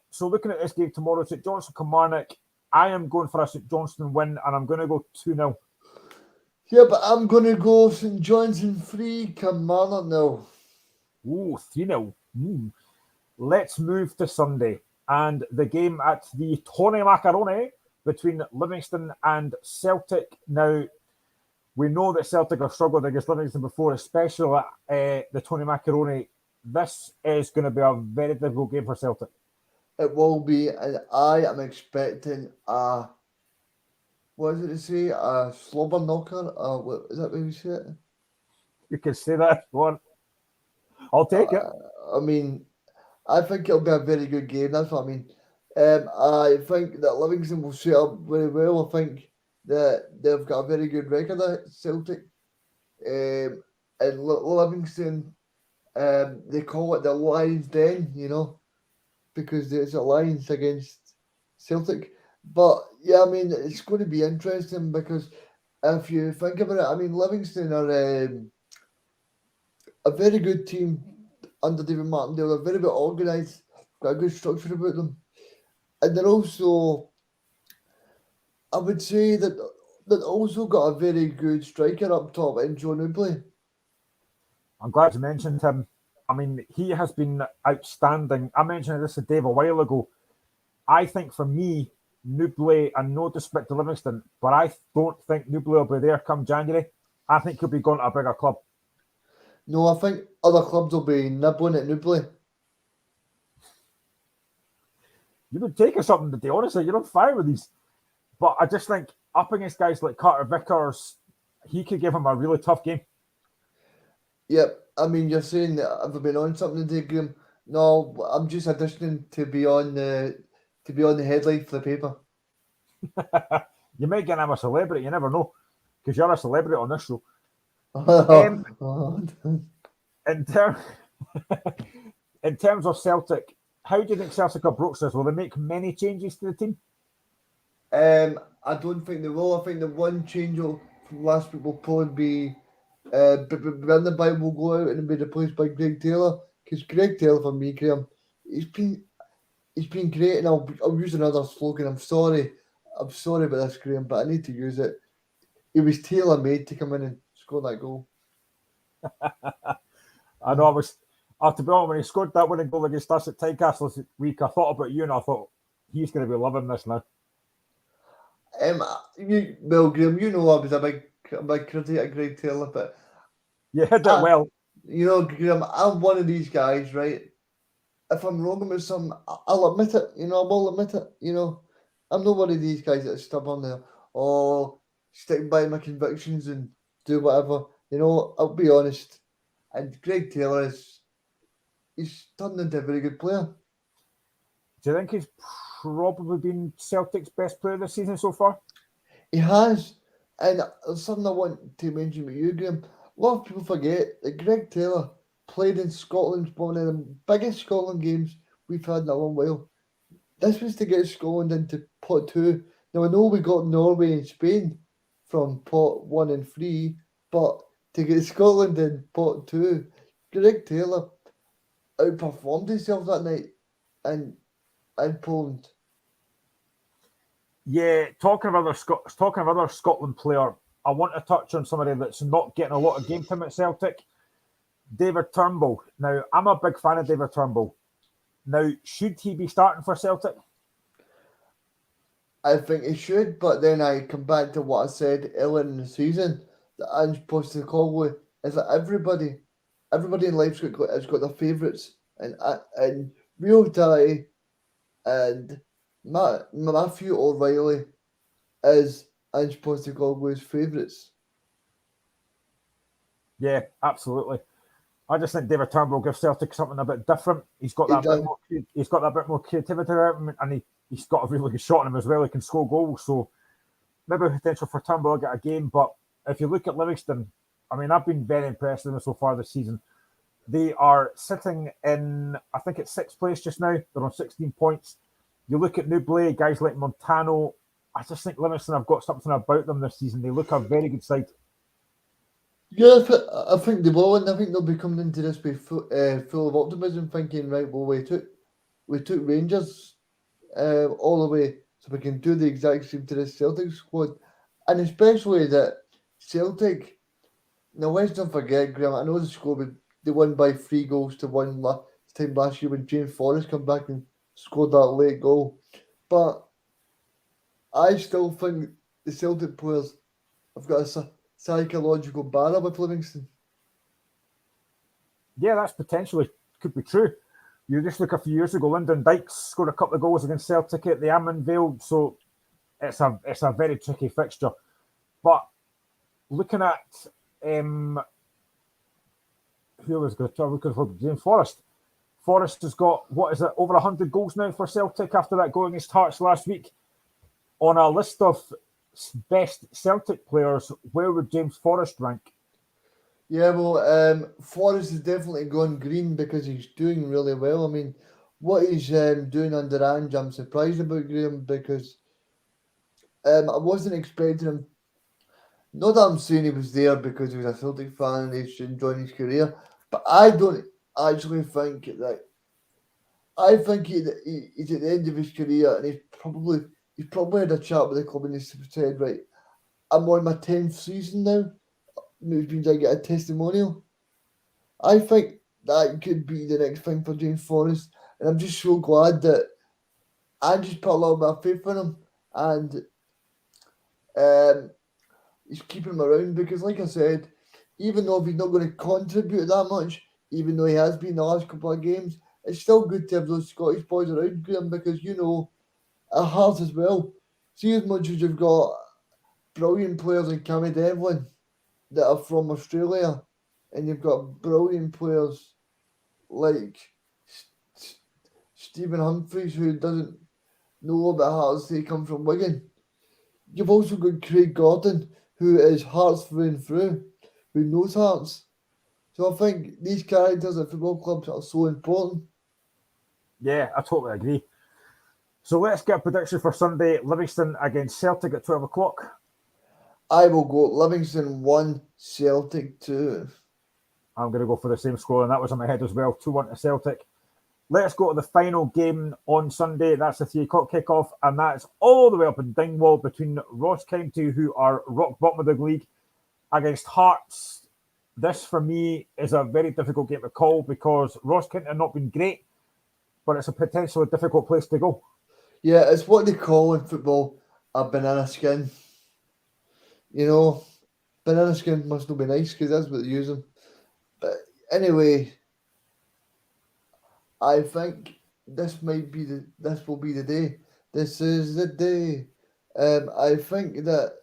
So looking at this game tomorrow, St Johnstone Kilmarnock, I am going for a St Johnstone win, and I'm going to go 2-0. Yeah, but I'm going to go St Johnstone 3, Kilmarnock now. Ooh, 3-0. Let's move to Sunday and the game at the Tony Macaroni between Livingston and Celtic. Now, we know that Celtic have struggled against Livingston before, especially at the Tony Macaroni. This is going to be a very difficult game for Celtic. It will be, and I am expecting a, what is it to say? A slobber knocker? What, is that what you say it? You can say that if you want. I'll take it. I mean, I think it'll be a very good game. That's what I mean. I think that Livingston will set up very well. I think that they've got a very good record at Celtic. And Livingston, they call it the Lions Den, because it's alliance against Celtic. But yeah, I mean, it's going to be interesting because if you think about it, I mean, Livingston are a very good team under David Martindale. They're very well organised, got a good structure about them, and they're also, I would say that also got a very good striker up top in John Ubley. I'm glad you mentioned him. I mean, he has been outstanding. I mentioned this to Dave a while ago. I think for me, Nubly, and no disrespect to Livingston, but I don't think Nubly will be there come January. I think he'll be going to a bigger club. No, I think other clubs will be nibbling at Nubly. You would take us something today, honestly. You're on fire with these. But I just think up against guys like Carter Vickers, he could give him a really tough game. Yep. I mean, you're saying that have I been on something today, Graham? No, I'm just auditioning to be on the headline for the paper. You might get him a celebrity, you never know, because you're a celebrity on this show. In, in terms of Celtic, how do you think Celtic approach this? Will they make many changes to the team? I don't think they will. I think the one change from last week will probably be Brendan will go out and be replaced by Greg Taylor, because Greg Taylor, for me, Graham, he's been great, and I'll use another slogan. I'm sorry about this, Graham, but I need to use it. It was tailor made to come in and score that goal. I know. To be honest, when he scored that winning goal against us at Tynecastle this week, I thought about you and I thought he's going to be loving this now. Graham, you know I was a big critic of Greg Taylor, but you hit it well. You know, Graham, I'm one of these guys, right? If I'm wrong with something, I'll admit it. You know, I will admit it. You know, I'm not one of these guys that are stubborn there or stick by my convictions and do whatever. You know, I'll be honest. And Greg Taylor he's turned into a very good player. Do you think he's probably been Celtic's best player this season so far? He has. And something I want to mention with you, Graham. A lot of people forget that Greg Taylor played in Scotland, one of the biggest Scotland games we've had in a long while. This was to get Scotland into pot 2. Now, I know we got Norway and Spain from pot 1 and 3, but to get Scotland in pot 2, Greg Taylor outperformed himself that night in Poland. Yeah, talking of other Scotland player, I want to touch on somebody that's not getting a lot of game time at Celtic, David Turnbull. Now, I'm a big fan of David Turnbull. Now, should he be starting for Celtic? I think he should, but then I come back to what I said earlier in the season, that Ange Postecoglou is that everybody in life's got their favourites, and Rio Dye and Matthew O'Reilly is Ange Postecoglou's favourites. Yeah, absolutely. I just think David Turnbull gives Celtic something a bit different. He's got that bit more creativity about him, and he's got a really good shot on him as well. He can score goals, so maybe potential for Turnbull to get a game. But if you look at Livingston, I mean, I've been very impressed with them so far this season. They are sitting in, I think it's 6th place just now. They're on 16 points. You look at Nubly, guys like Montano. I just think Livingston have got something about them this season. They look a very good side. Yeah, I think they will, and I think they'll be coming into this with full of optimism, thinking, right, well, we took Rangers all the way, so we can do the exact same to this Celtic squad, and especially that Celtic. Now, let's not forget, Graham. I know the score, they won by 3 goals to 1 time last year when James Forrest come back and scored that late goal, but I still think the Celtic players have got a psychological barrier with Livingston. Yeah, that's potentially could be true. You just look a few years ago, Lyndon Dykes scored a couple of goals against Celtic at the Ammon Vale, so it's a very tricky fixture. But looking at who was going to look for James Forrest. Forrest has got over 100 goals now for Celtic after that goal against Hearts last week. On a list of best Celtic players, where would James Forrest rank? Yeah, well, Forrest is definitely gone green because he's doing really well. I mean, what he's doing under Ange, I'm surprised about, Graham, because I wasn't expecting him. Not that I'm saying he was there because he was a Celtic fan and he's enjoying his career, but I don't actually think that. I think he's at the end of his career, and he's probably had a chat with the club and he's said, right, I'm on my 10th season now, which means I get a testimonial. I think that could be the next thing for James Forrest, and I'm just so glad that I just put a little bit of faith in him, and he's keeping him around because, like I said, even though if he's not going to contribute that much, even though he has been the last couple of games, it's still good to have those Scottish boys around, Graham, because at Hearts as well. See, as much as you've got brilliant players like Cammy Devlin that are from Australia, and you've got brilliant players like Stephen Humphreys, who doesn't know about Hearts, they come from Wigan. You've also got Craig Gordon, who is Hearts through and through, who knows Hearts. So I think these characters at football clubs are so important. Yeah, I totally agree. So let's get a prediction for Sunday. Livingston against Celtic at 12 o'clock. I will go Livingston 1, Celtic 2. I'm going to go for the same score, and that was in my head as well, 2-1 to Celtic. Let's go to the final game on Sunday. That's the 3 o'clock kickoff, and that's all the way up in Dingwall between Ross County, who are rock bottom of the league, against Hearts. This, for me, is a very difficult game to call because Ross County have not been great, but it's a potentially difficult place to go. Yeah, it's what they call in football a banana skin. Banana skin must not be nice because that's what they use them. But anyway, I think this will be the day. This is the day. I think that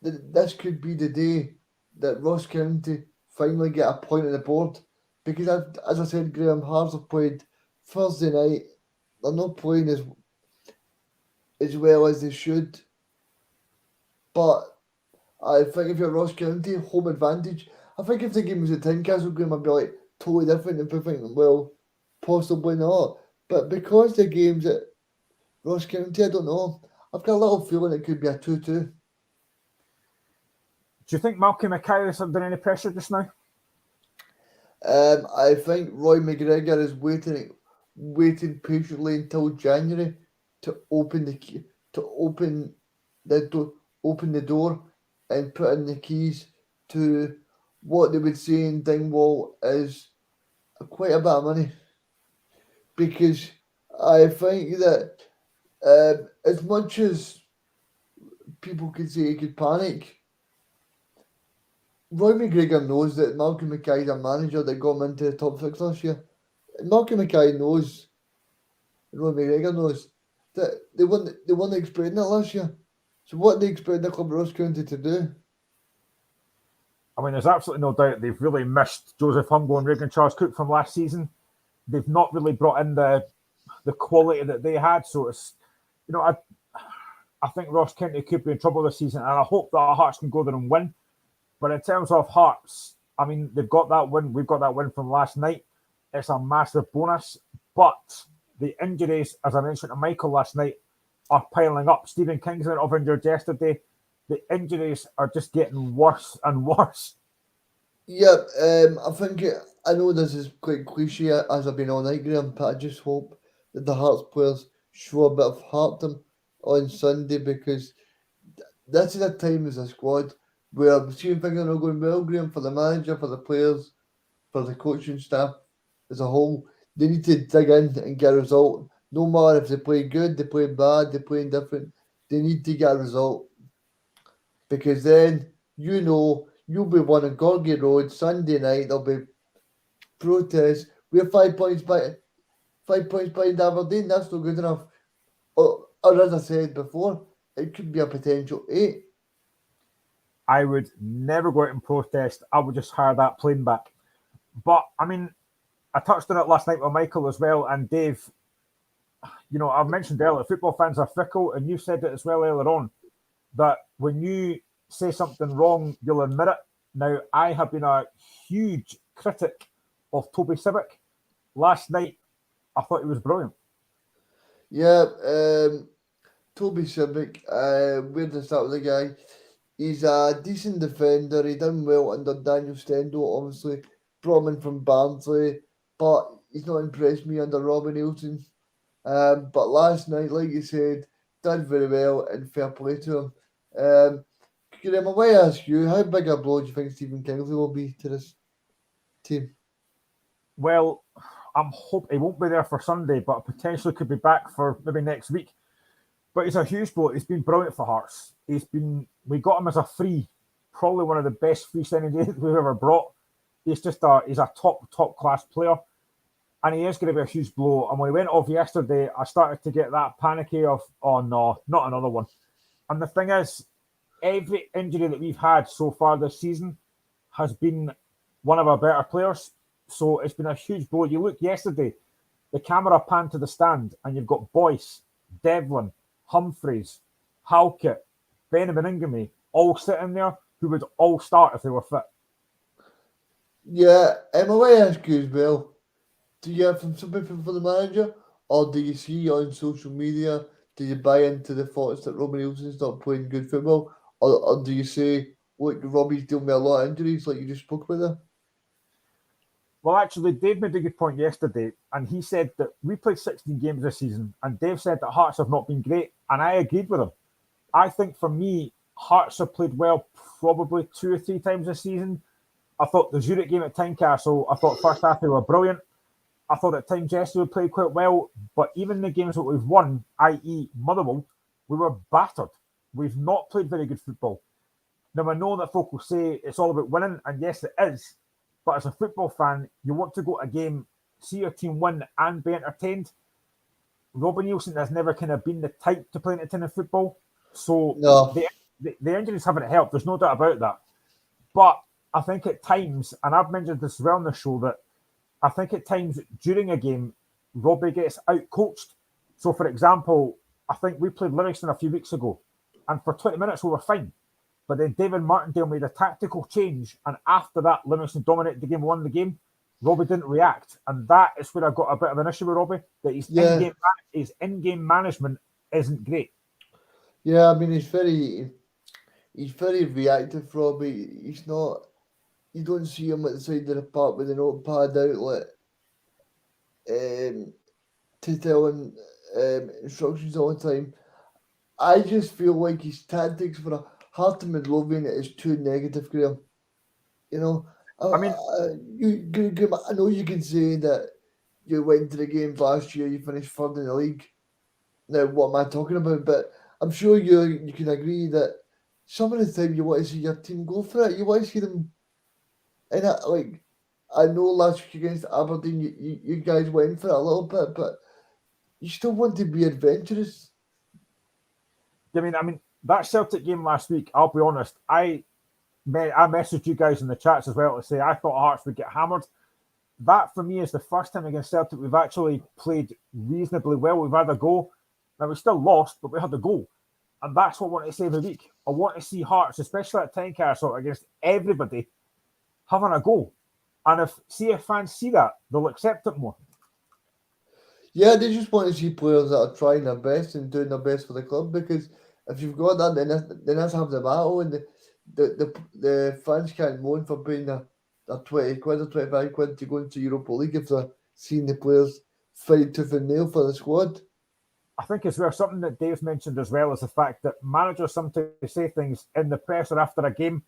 this could be the day that Ross County finally get a point on the board because as I said, Graham, Hearts have played Thursday night. They're not playing as well as they should. But I think if you're Ross County, home advantage. I think if the game was at Tynecastle, Graham, I'd be like totally different and be thinking, well, possibly not. But because the game's at Ross County, I don't know. I've got a little feeling it could be a 2-2. Do you think Malcolm Mackay is under any pressure just now? I think Roy McGregor is waiting patiently until January to open the door and put in the keys to what they would say in Dingwall is quite a bit of money. Because I think that as much as people could say he could panic, Roy McGregor knows that Malcolm Mackay is a manager that got him into the top 6 last year. Malcolm Mackay knows, Roy McGregor knows, that they weren't expecting it last year. So what they expect the club Ross County to do? I mean, there's absolutely no doubt they've really missed Joseph Humble and Regan Charles Cook from last season. They've not really brought in the quality that they had. So it's, I think Ross County could be in trouble this season, and I hope that our Hearts can go there and win. But in terms of Hearts, I mean, they've got that win. We've got that win from last night. It's a massive bonus. But the injuries, as I mentioned to Michael last night, are piling up. Stephen Kingsland off injured yesterday. The injuries are just getting worse and worse. Yeah, I know this is quite cliche as I've been all night, Graham, but I just hope that the Hearts players show a bit of heart to them on Sunday because this is a time as a squad where seeing things are not going well, Graham, for the manager, for the players, for the coaching staff as a whole. They need to dig in and get a result. No matter if they play good, they play bad, they play indifferent. They need to get a result because then you'll be one on Gorgie Road Sunday night. There'll be protests. We're 5 points behind Aberdeen. That's not good enough. Or as I said before, it could be a potential 8. I would never go out and protest. I would just hire that plane back. But, I mean, I touched on it last night with Michael as well, and Dave, I've mentioned earlier, football fans are fickle, and you said it as well earlier on, that when you say something wrong, you'll admit it. Now, I have been a huge critic of Toby Civic. Last night, I thought he was brilliant. Yeah, Toby Civic, where to start with the guy? He's a decent defender. He done well under Daniel Stendo, obviously. Brought him in from Barnsley, but he's not impressed me under Robin Nielsen. But last night, like you said, did very well and fair play to him. Graham, I want to ask you, how big a blow do you think Stephen Kingsley will be to this team? Well, I'm hoping he won't be there for Sunday, but potentially could be back for maybe next week. But he's a huge bloke. He's been brilliant for Hearts. We got him as a free, probably one of the best free signings we've ever brought. He's a top class player, and he is going to be a huge blow. And when he went off yesterday, I started to get that panicky of, oh no, not another one. And the thing is, every injury that we've had so far this season has been one of our better players. So it's been a huge blow. You look yesterday, the camera panned to the stand, and you've got Boyce, Devlin, Humphreys, Halkett, Benjamin Ingame, all sitting there who would all start if they were fit. Yeah, I want to ask you as well. Do you have some sympathy for the manager, or do you see on social media? Do you buy into the thoughts that Robbie Nielsen's not playing good football, or do you say, look, Robbie's dealing with a lot of injuries, like you just spoke with there? Well, actually, Dave made a good point yesterday, and he said that we played 16 games this season, and Dave said that Hearts have not been great, and I agreed with him. I think for me, Hearts have played well probably 2 or 3 times this season. I thought the Zurich game at Tynecastle, I thought first half they were brilliant. I thought at times yesterday we played quite well, but even the games that we've won, i.e. Motherwell, we were battered. We've not played very good football. Now, I know that folk will say it's all about winning, and yes, it is. But as a football fan, you want to go to a game, see your team win and be entertained. Robbie Nielsen has never kind of been the type to play entertaining football. So No. the injuries haven't helped. There's no doubt about that. But I think at times, and I've mentioned this as well on the show, that I think at times during a game, Robbie gets out-coached. So, for example, I think we played Livingston a few weeks ago, and for 20 minutes we were fine. But then David Martindale made a tactical change, and after that, Livingston dominated the game, won the game. Robbie didn't react, and that is where I got a bit of an issue with Robbie, that his in-game management isn't great. Yeah, I mean he's very reactive, Robbie. He's not. You don't see him at the side of the park with a notepad outlet to tell him instructions all the time. I just feel like his tactics for a Heart of Midlothian is too negative, Graham. You know, I mean, I know you can say that you went to the games last year, you finished third in the league. Now, what am I talking about? But I'm sure you can agree that some of the time you want to see your team go for it. You want to see them. And I know last week against Aberdeen, you guys went for it a little bit, but you still want to be adventurous. I mean that Celtic game last week, I'll be honest, I messaged you guys in the chats as well to say I thought Hearts would get hammered. That for me is the first time against Celtic we've actually played reasonably well. We've had a goal. Now we still lost, but we had a goal. And that's what I want to say every week. I want to see Hearts, especially at Tynecastle, against everybody, having a goal. And if fans see that, they'll accept it more. Yeah, they just want to see players that are trying their best and doing their best for the club, because if you've got that, then let's have the battle, and the fans can't moan for paying their 20 quid or 25 quid to go into Europa League if they're seeing the players fight tooth and nail for the squad. I think as well, something that Dave's mentioned as well is the fact that managers sometimes say things in the press or after a game,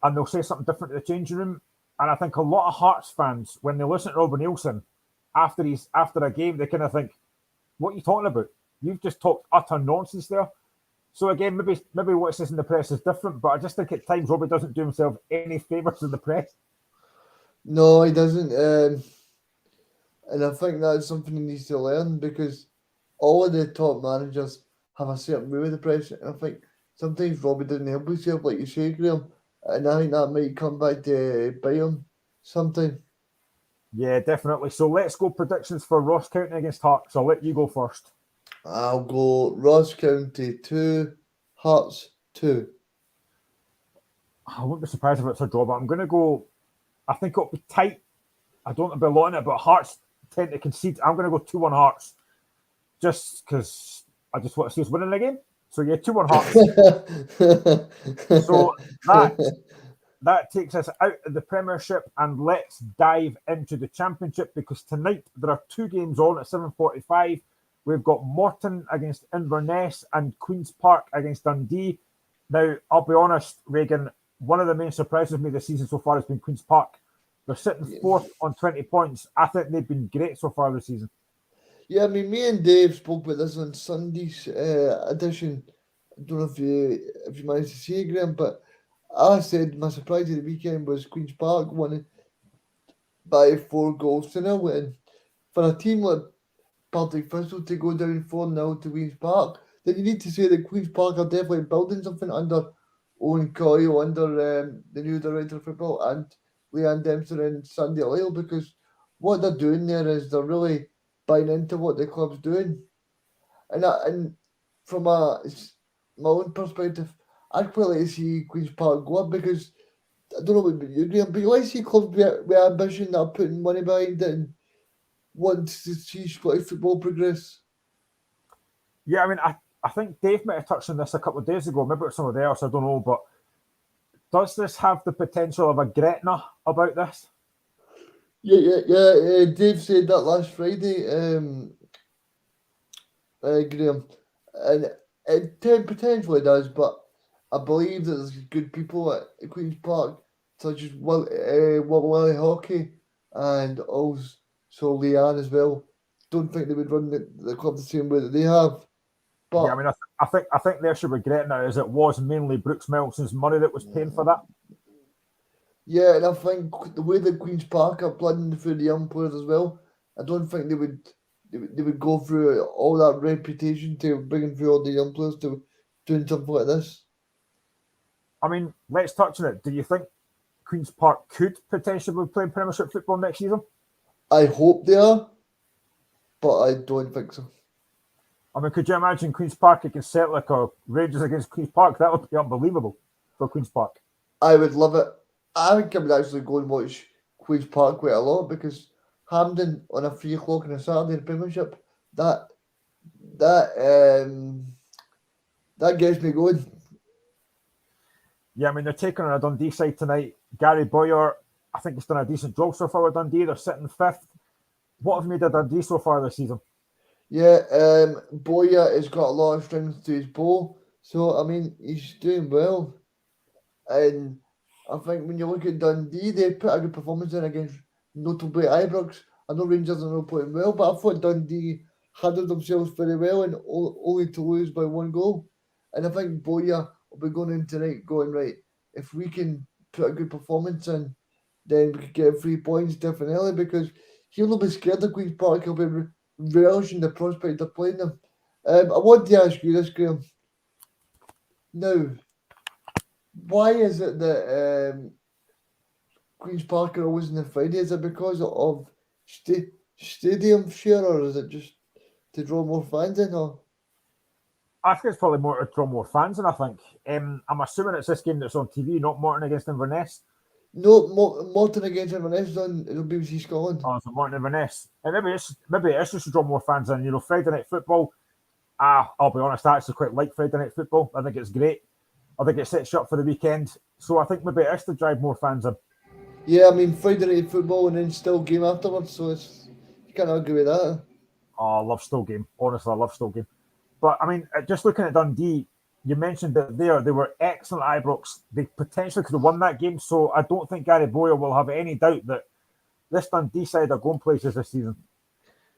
and they'll say something different to the changing room. And I think a lot of Hearts fans, when they listen to Robbie Nielsen after a game, they kind of think, "What are you talking about? You've just talked utter nonsense there." So again, maybe what it says in the press is different, but I just think at times Robbie doesn't do himself any favours in the press. No, he doesn't. And I think that's something he needs to learn, because all of the top managers have a certain way with the press. And I think sometimes Robbie doesn't help himself, like you say, Graham. And I think that might come back to bite him sometime. Yeah, definitely. So let's go predictions for Ross County against Hearts. I'll let you go first. I'll go Ross County 2, Hearts 2. I wouldn't be surprised if it's a draw, but I'm going to go. I think it'll be tight. I don't have a lot in it, but Hearts tend to concede. I'm going to go 2-1 Hearts, just because I just want to see us winning the game. So yeah, 2-1 Hearts. So that takes us out of the Premiership, and let's dive into the Championship, because tonight there are 2 games on at 7:45. We've got Morton against Inverness and Queen's Park against Dundee. Now, I'll be honest, Reagan, one of the main surprises of me this season so far has been Queen's Park. They're sitting fourth on 20 points. I think they've been great so far this season. Yeah, I mean, me and Dave spoke about this on Sunday's edition. I don't know if you managed to see it, Graham, but I said my surprise of the weekend was Queen's Park winning by 4 goals to 0. And for a team like Partick Thistle to go down 4-0 to Queen's Park, then you need to say that Queen's Park are definitely building something under Owen Coyle, under the new director of football, and Leanne Dempster and Sandy Lyle, because what they're doing there is they're really buying into what the club's doing. And from my own perspective, I'd quite like to see Queen's Park go up, because I don't know about you, Graham, but you like to see clubs with ambition that are putting money behind it and want to see Scottish football progress. Yeah, I mean, I think Dave might have touched on this a couple of days ago. Maybe it's somebody else, I don't know. But does this have the potential of a Gretna about this? Yeah. Dave said that last Friday, Graham, and it potentially does, but I believe that there's good people at Queen's Park, such as Willie Hockey and also Leanne as well. Don't think they would run the club the same way that they have. But Yeah, I mean, I think the issue with Gretna is it was mainly Brooks Melson's money that was paying for that. yeah, and I think the way that Queen's Park are planning for the young players as well, I don't think they would go through all that reputation to bringing through all the young players to doing something like this. I mean, let's touch on it. Do you think Queen's Park could potentially be playing Premiership football next season? I hope they are, but I don't think so. I mean, could you imagine Queen's Park against Celtic or Rangers against Queen's Park? That would be unbelievable for Queen's Park. I would love it. I think I would actually go and watch Queen's Park quite a lot, because Hampden on a 3 o'clock on a Saturday in the Premiership, that gets me going. Yeah, I mean, they're taking on a Dundee side tonight. Gary Boyer, I think he's done a decent job so far with Dundee. They're sitting fifth. What have you made of Dundee so far this season? Yeah, Boya has got a lot of strings to his bow, so I mean he's doing well. And I think when you look at Dundee, they put a good performance in against notably Ibrox. I know Rangers are not playing well, but I thought Dundee handled themselves very well and only to lose by 1 goal. And I think Boya will be going in tonight going, right, if we can put a good performance in, then we could get 3 points definitely, because he'll not be scared of Queen's Park. He'll be relishing the prospect of playing them. I want to ask you this, Graham. Now, why is it that Queen's Park are always on the Friday? Is it because of stadium share, or is it just to draw more fans in? Or I think it's probably more to draw more fans, and I think I'm assuming it's this game that's on TV, not Morton against Inverness. no, Morton against Inverness on BBC Scotland. Oh, so Morton Inverness. And maybe it's just to draw more fans in. You know, Friday night football. I'll be honest, I actually quite like Friday night football. I think it's great. I think it sets you up for the weekend. So I think maybe it is to drive more fans in. Yeah, I mean Friday night football and then still game afterwards, so you can't argue with that. Oh, I love Still game. Honestly, I love Still game. But I mean, just looking at Dundee, you mentioned that they were excellent at Ibrox. They potentially could have won that game. So I don't think Gary Boyer will have any doubt that this Dundee side are going places this season.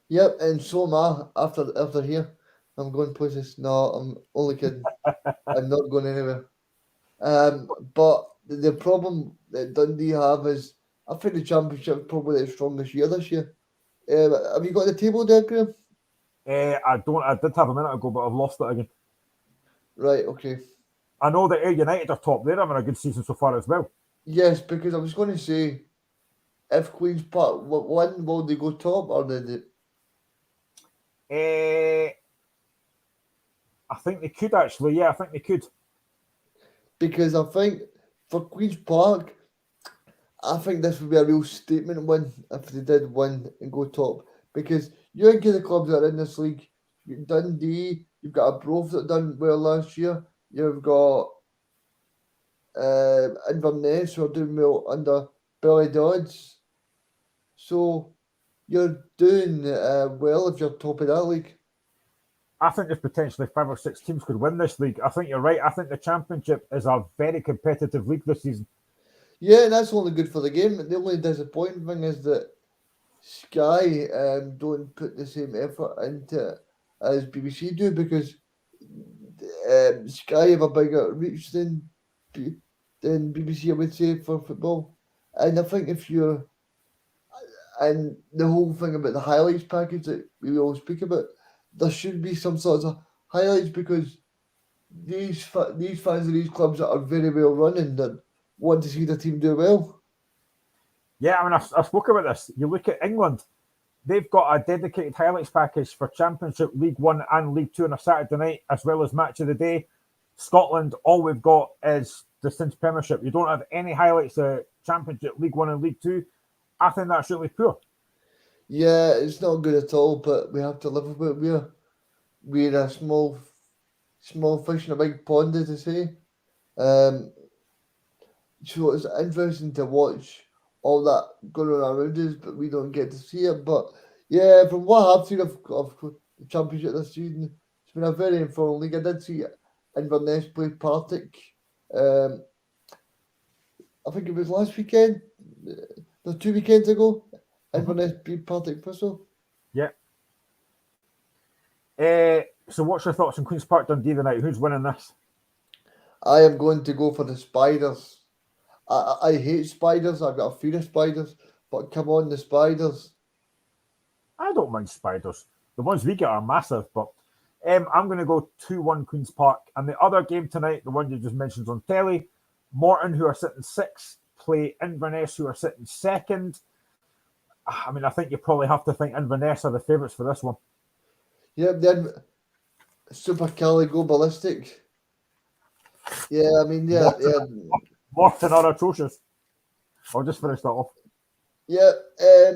Yep, and so am I after here. I'm going places. No, I'm only kidding. I'm not going anywhere. But the problem that Dundee have is, I think the Championship is probably the strongest year this year. Have you got the table there, Graham? I don't. I did have a minute ago, but I've lost it again. Right, okay. I know that Ayr United are top. They're having a good season so far as well. Yes, because I was going to say, if Queen's Park win, will they go top, or I think they could actually. Yeah, I think they could. Because I think for Queen's Park, I think this would be a real statement win if they did win and go top. Because you think of the clubs that are in this league, you've got Dundee, you've got Arbroath that done well last year, you've got Inverness who are doing well under Billy Dodds. So you're doing well if you're top of that league. I think there's potentially 5 or 6 teams could win this league. I think you're right. I think the Championship is a very competitive league this season. Yeah, and that's only good for the game. The only disappointing thing is that Sky don't put the same effort into it as BBC do, because Sky have a bigger reach than BBC, I would say, for football. And I think if you're and the whole thing about the highlights package that we all speak about, there should be some sorts of highlights, because these fans of these clubs that are very well running that want to see the team do well. Yeah, I mean, I spoke about this. You look at England, they've got a dedicated highlights package for Championship, League One, and League Two on a Saturday night, as well as Match of the Day. Scotland, all we've got is the Since Premiership. You don't have any highlights of Championship, League One, and League Two. I think that's really poor. Yeah, it's not good at all, but we have to live with it. We're a small fish in a big pond, as they say. Um, so it's interesting to watch all that going on around us, but we don't get to see it. But yeah, from what I've seen of the Championship this season, it's been a very informal league. I did see Inverness play Partick. Um, I think it was last weekend, no, 2 weekends ago. Inverness beat Partick Thistle. Yeah. So what's your thoughts on Queen's Park Dundee tonight? Who's winning this? I am going to go for the Spiders. I hate spiders. I've got a fear of spiders. But come on, the Spiders. I don't mind Spiders. The ones we get are massive, but I'm going to go 2-1 Queen's Park. And the other game tonight, the one you just mentioned on telly, Morton, who are sitting 6th, play Inverness, who are sitting 2nd. I mean, I think you probably have to think Inverness are the favourites for this one. Yeah, then Super Cali go ballistic. Yeah, I mean, yeah. Morton are atrocious. I'll just finish that off. Yeah,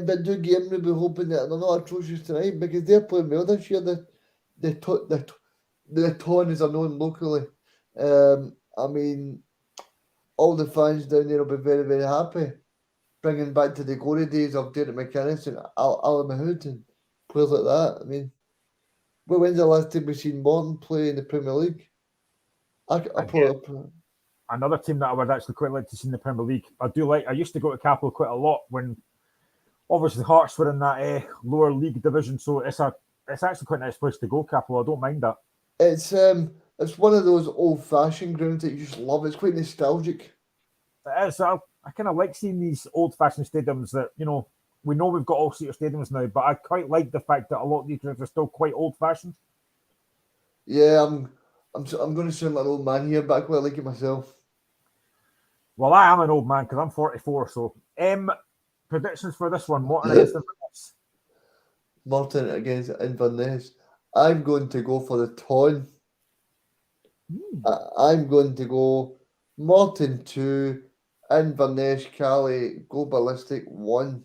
but do game will be hoping that they're not atrocious tonight, because they're playing well this year. The Tons are known locally. I mean, all the fans down there will be very, very happy, bringing back to the glory days of Derek McInnes and Alan Mahood and players like that. I mean, when's the last time we've seen Morton play in the Premier League? Another team that I would actually quite like to see in the Premier League. I used to go to Capel quite a lot when obviously Hearts were in that lower league division, so it's actually quite a nice place to go, Capel. I don't mind that. It's one of those old fashioned grounds that you just love. It's quite nostalgic. It is. I kind of like seeing these old fashioned stadiums that, we know we've got all seater stadiums now, but I quite like the fact that a lot of these grounds are still quite old fashioned. Yeah, I'm going to sound like an old man here, but I quite like it myself. Well, I am an old man because I'm 44. So, predictions for this one: Morton against Inverness. Morton against Inverness. I'm going to go for the Ton. I'm going to go Morton 2, Inverness Cali go ballistic 1.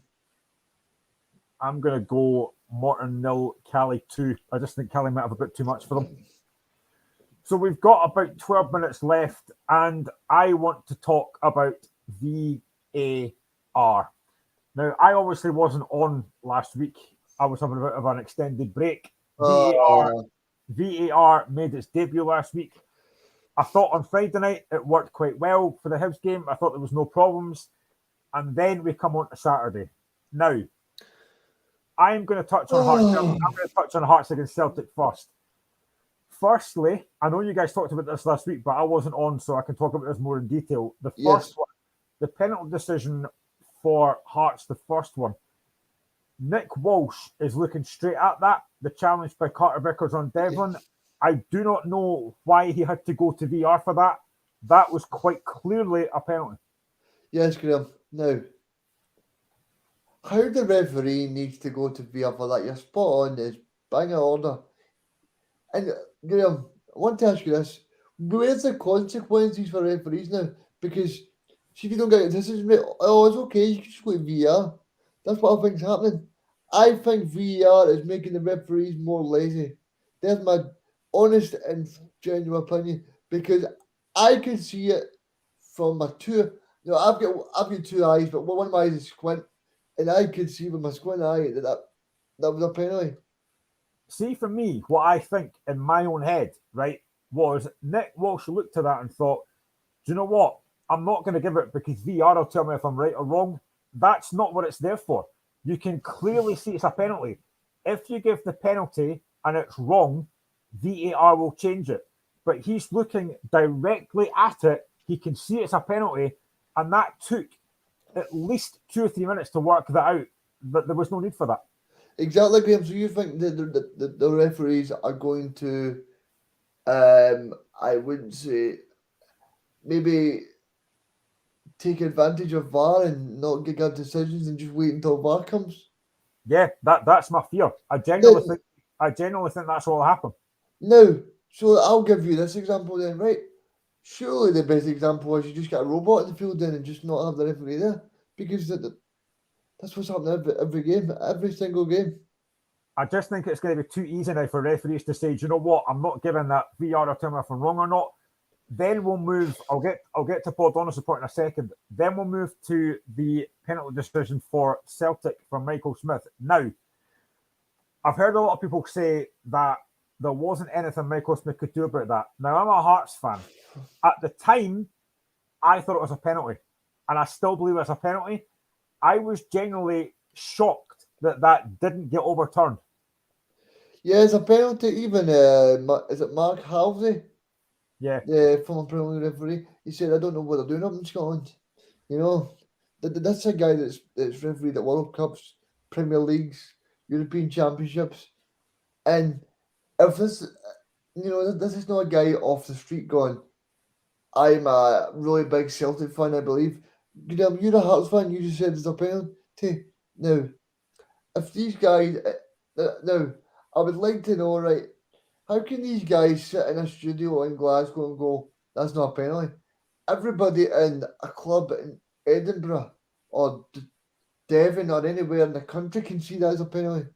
I'm going to go Morton 0, Cali 2. I just think Cali might have a bit too much for them. So we've got about 12 minutes left, and I want to talk about VAR. Now, I obviously wasn't on last week. I was having a bit of an extended break. VAR made its debut last week. I thought on Friday night it worked quite well for the Hibs game. I thought there was no problems. And then we come on to Saturday. Now, I'm going to touch on Hearts. I'm going to touch on Hearts against Celtic first. Firstly, I know you guys talked about this last week, but I wasn't on, so I can talk about this more in detail. The first one, the penalty decision for Hearts, the first one. Nick Walsh is looking straight at that. The challenge by Carter Vickers on Devlin. I do not know why he had to go to VR for that. That was quite clearly a penalty. Yes, Graham. Now, how the referee needs to go to VR for that, you're spot on, is bang an order. And Graham, I want to ask you this. Where's the consequences for referees now? Because see if you don't get a decision, oh, it's okay, you can just go to VR. That's what I think's happening. I think VR is making the referees more lazy. That's my honest and genuine opinion, because I can see it from my two. I've got two eyes, but one of my eyes is squint, and I could see with my squint eye that was a penalty. See, for me, what I think in my own head, right, was Nick Walsh looked to that and thought, do you know what? I'm not going to give it because VAR will tell me if I'm right or wrong. That's not what it's there for. You can clearly see it's a penalty. If you give the penalty and it's wrong, VAR will change it. But he's looking directly at it. He can see it's a penalty, and that took at least 2 or 3 minutes to work that out. But there was no need for that. Exactly, Graham. So you think that the referees are going to, I wouldn't say, maybe take advantage of VAR and not give good decisions and just wait until VAR comes? Yeah, that's my fear. I genuinely think that's what will happen. Now, so I'll give you this example then, right? Surely the best example is you just get a robot in the field then and just not have the referee there, because that's what's happening every game, every single game. I just think it's going to be too easy now for referees to say, do you know what? I'm not giving that VAR or tell me if I'm wrong or not. Then we'll move. I'll get to Paul Donald's report in a second. Then we'll move to the penalty decision for Celtic from Michael Smith. Now, I've heard a lot of people say that there wasn't anything Michael Smith could do about that. Now, I'm a Hearts fan. At the time, I thought it was a penalty, and I still believe it's a penalty. I was genuinely shocked that didn't get overturned. Yeah, it's a penalty. Even is it Mark Halsey? Yeah, The former Premier League referee. He said, "I don't know what they're doing up in Scotland." You know, that's a guy that's refereed at World Cups, Premier Leagues, European Championships, and if this, this is not a guy off the street going, "I'm a really big Celtic fan, I believe." You're a Hearts fan. You just said it's a penalty. Now, if these guys, now, I would like to know, right? How can these guys sit in a studio in Glasgow and go, "That's not a penalty"? Everybody in a club in Edinburgh or Devon or anywhere in the country can see that as a penalty.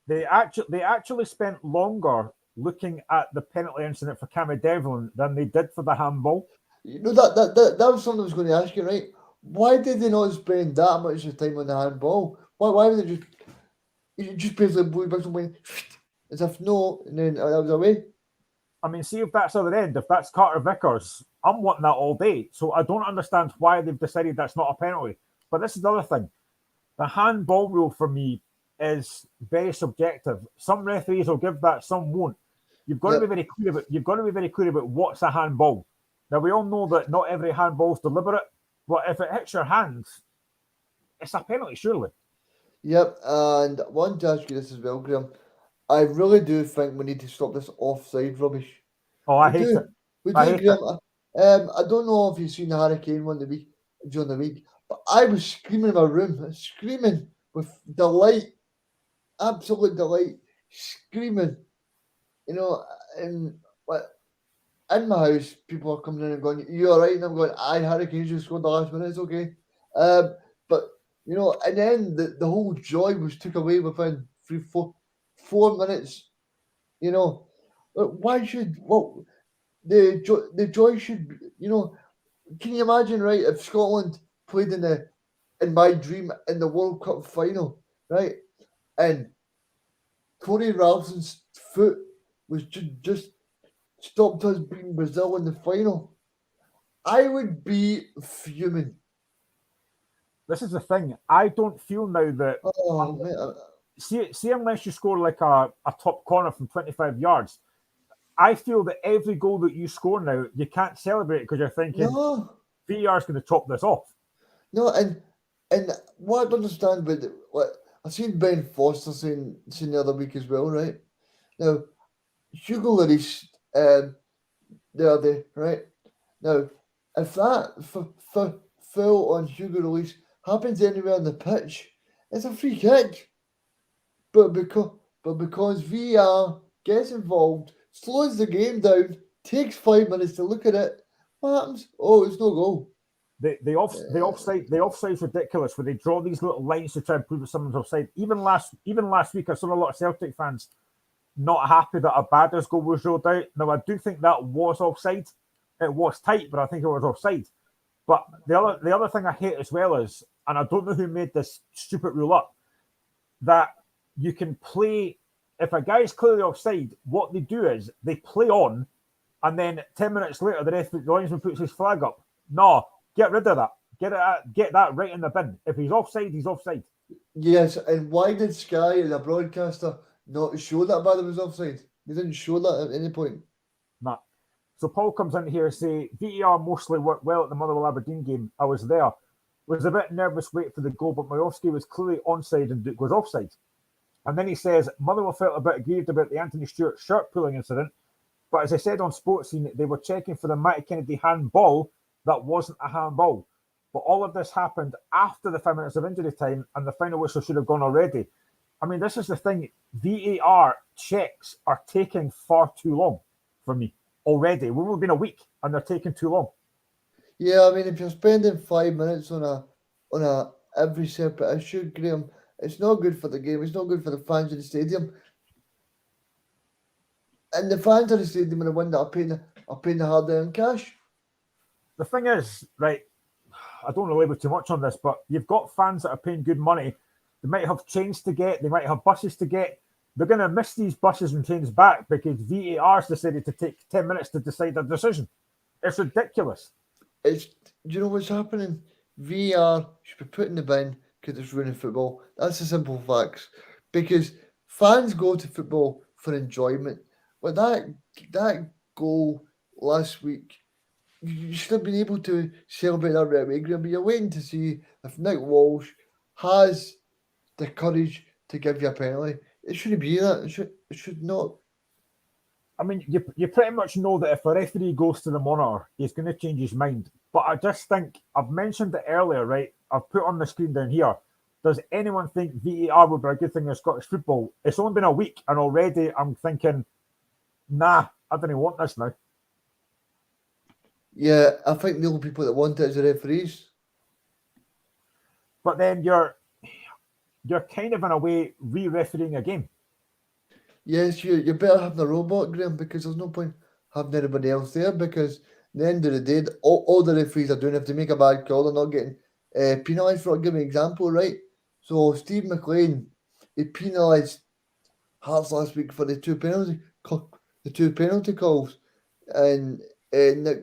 they actually spent longer looking at the penalty incident for Cammy Devlin than they did for the handball. You know that was something I was going to ask you, right? Why did they not spend that much of time on the handball? Why would they just basically blew back and as if no, and then that was away? I mean, see if that's other end. If that's Carter Vickers, I'm wanting that all day. So I don't understand why they've decided that's not a penalty. But this is the other thing. The handball rule for me is very subjective. Some referees will give that, some won't. You've got to be very clear about what's a handball. Now we all know that not every handball is deliberate, but if it hits your hands, it's a penalty, surely. Yep, and I want to ask you this as well, Graham. I really do think we need to stop this offside rubbish. Oh, I hate it. We I do, hate Graham. I don't know if you've seen the Hurricane one during the week, but I was screaming in my room, screaming with delight, absolute delight, screaming. And in my house, people are coming in and going, "You all right?" And I'm going, "Aye, Hurricanes just scored the last minute. It's okay." But and then the whole joy was took away within 4 minutes. Why should the joy should be, Can you imagine, right? If Scotland played in my dream in the World Cup final, right, and Tony Ralston's foot was just stopped us beating Brazil in the final, I would be fuming. This is the thing. I don't feel now that. Oh, man. See, unless you score like a top corner from 25 yards, I feel that every goal that you score now, you can't celebrate because you're thinking, No. VAR is going to chop this off. No, and what I don't understand with what I seen Ben Foster saying the other week as well, right? Now, Hugo Lloris, the other day, right? Now, if that foul on Hugo Lloris happens anywhere on the pitch, it's a free kick. But because VAR gets involved, slows the game down, takes 5 minutes to look at it, what happens? Oh, it's no goal. The offside's ridiculous where they draw these little lines to try and prove that someone's offside. Even last week, I saw a lot of Celtic fans not happy that a Bader's goal was ruled out. Now, I do think that was offside. It was tight, but I think it was offside. But the other thing I hate as well is, and I don't know who made this stupid rule up, that you can play, if a guy is clearly offside, what they do is they play on, and then 10 minutes later, the linesman puts his flag up. No, get rid of that. Get that right in the bin. If he's offside, he's offside. Yes, and why did Sky, the broadcaster, not show that Bada was offside? They didn't show that at any point. Nah. So Paul comes in here and say, VAR mostly worked well at the Motherwell Aberdeen game. I was there. Was a bit nervous waiting for the goal, but Majowski was clearly onside and Duke was offside. And then he says, Motherwell felt a bit aggrieved about the Anthony Stewart shirt pulling incident. But as I said on Sports Scene, they were checking for the Matty Kennedy handball that wasn't a handball. But all of this happened after the 5 minutes of injury time, and the final whistle should have gone already. I mean, this is the thing. VAR checks are taking far too long for me already. We've only been a week, and they're taking too long. Yeah, I mean, if you're spending 5 minutes on a every separate issue, Graham, it's not good for the game. It's not good for the fans in the stadium. And the fans of the stadium are the one that are paying the hard-earned cash. The thing is, right, I don't want to labor too much on this, but you've got fans that are paying good money. They might have trains to get. They might have buses to get. They're going to miss these buses and trains back because VAR's decided to take 10 minutes to decide their decision. It's ridiculous. Do you know what's happening? VAR should be put in the bin because it's ruining football. That's the simple facts. Because fans go to football for enjoyment. But that goal last week, you should have been able to celebrate that right away, Graham. But you're waiting to see if Nick Walsh has the courage to give you a penalty. It shouldn't be that. It should not. I mean, you pretty much know that if a referee goes to the monitor, he's going to change his mind. But I just think, I've mentioned it earlier, right? I've put on the screen down here. Does anyone think VAR would be a good thing in Scottish football? It's only been a week, and already I'm thinking, nah, I don't want this now. Yeah, I think the only people that want it is the referees. But then you're kind of in a way re-refereeing a game. Yes, you better have the robot, Graham, because there's no point having anybody else there because at the end of the day, all the referees are doing, if they make a bad call, they're not getting penalised for it. I'll give you an example, right? So Steve McLean, he penalised Hearts last week for the two penalty calls, and Nick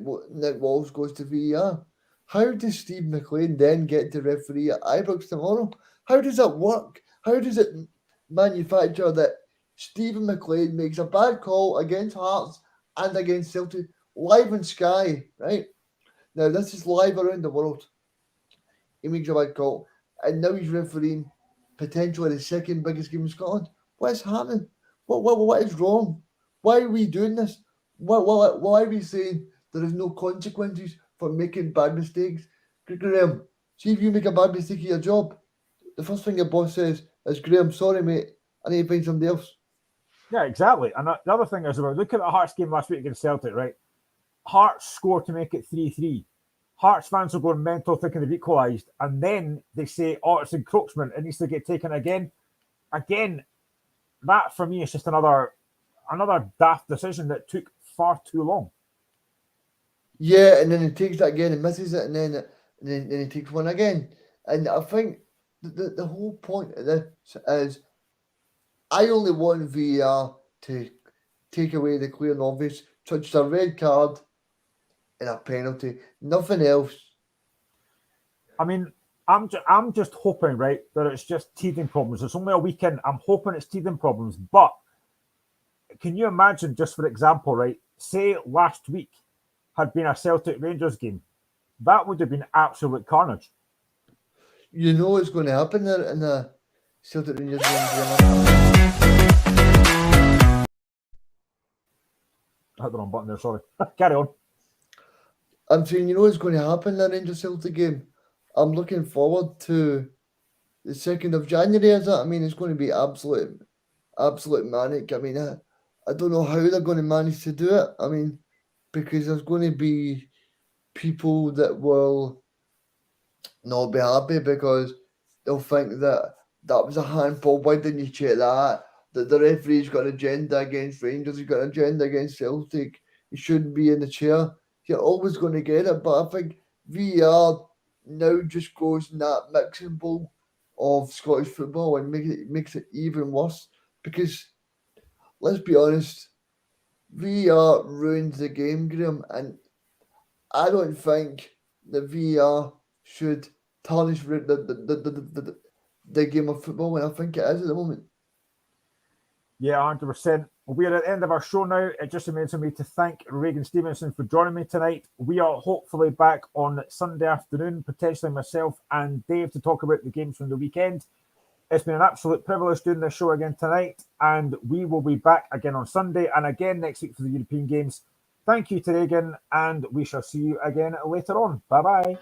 Walsh goes to VAR. How does Steve McLean then get to referee at Ibrox tomorrow? How does that work? How does it manufacture that Stephen McLean makes a bad call against Hearts and against Celtic live on Sky, right? Now, this is live around the world. He makes a bad call, and now he's refereeing potentially the second biggest game in Scotland. What's happening? What is wrong? Why are we doing this? Why are we saying there is no consequences for making bad mistakes? Graham, see if you make a bad mistake in your job, the first thing your boss says is, Graham, sorry, mate, I need to find somebody else. Yeah, exactly. And the other thing is, look at the Hearts game last week against Celtic, right? Hearts score to make it 3-3. Hearts fans are going mental thinking they've equalised. And then they say, oh, it's encroachment. It needs to get taken again. Again, that for me is just another daft decision that took far too long. Yeah, and then he takes that again and misses it, and then he takes one again. And I think the whole point of this is I only want VAR to take away the clear and obvious, such as a red card and a penalty. Nothing else. I mean, I'm just hoping, right, that it's just teething problems. It's only a weekend. I'm hoping it's teething problems. But can you imagine, just for example, right, say last week had been a Celtic Rangers game, that would have been absolute carnage. You know what's going to happen there in the Celtic Rangers game. I hit the wrong button there, sorry. Carry on. I'm saying, you know what's going to happen in the Rangers Celtic game? I'm looking forward to the 2nd of January, is that? I mean, it's going to be absolute manic. I mean, I don't know how they're going to manage to do it. I mean, because there's going to be people that will not be happy because they'll think that was a handball. Why didn't you check that? That the referee's got an agenda against Rangers, he's got an agenda against Celtic. He shouldn't be in the chair. You're always going to get it, but I think VAR now just goes in that mixing bowl of Scottish football and makes it even worse. Because let's be honest, VAR ruins the game, Graham, and I don't think that VAR should tarnish the game of football, and I think it is at the moment. Yeah, 100%. We are at the end of our show now. It just remains for me to thank Regan Stevenson for joining me tonight. We are hopefully back on Sunday afternoon, potentially myself and Dave to talk about the games from the weekend. It's been an absolute privilege doing this show again tonight, and we will be back again on Sunday and again next week for the European Games. Thank you to Regan, and we shall see you again later on. Bye-bye.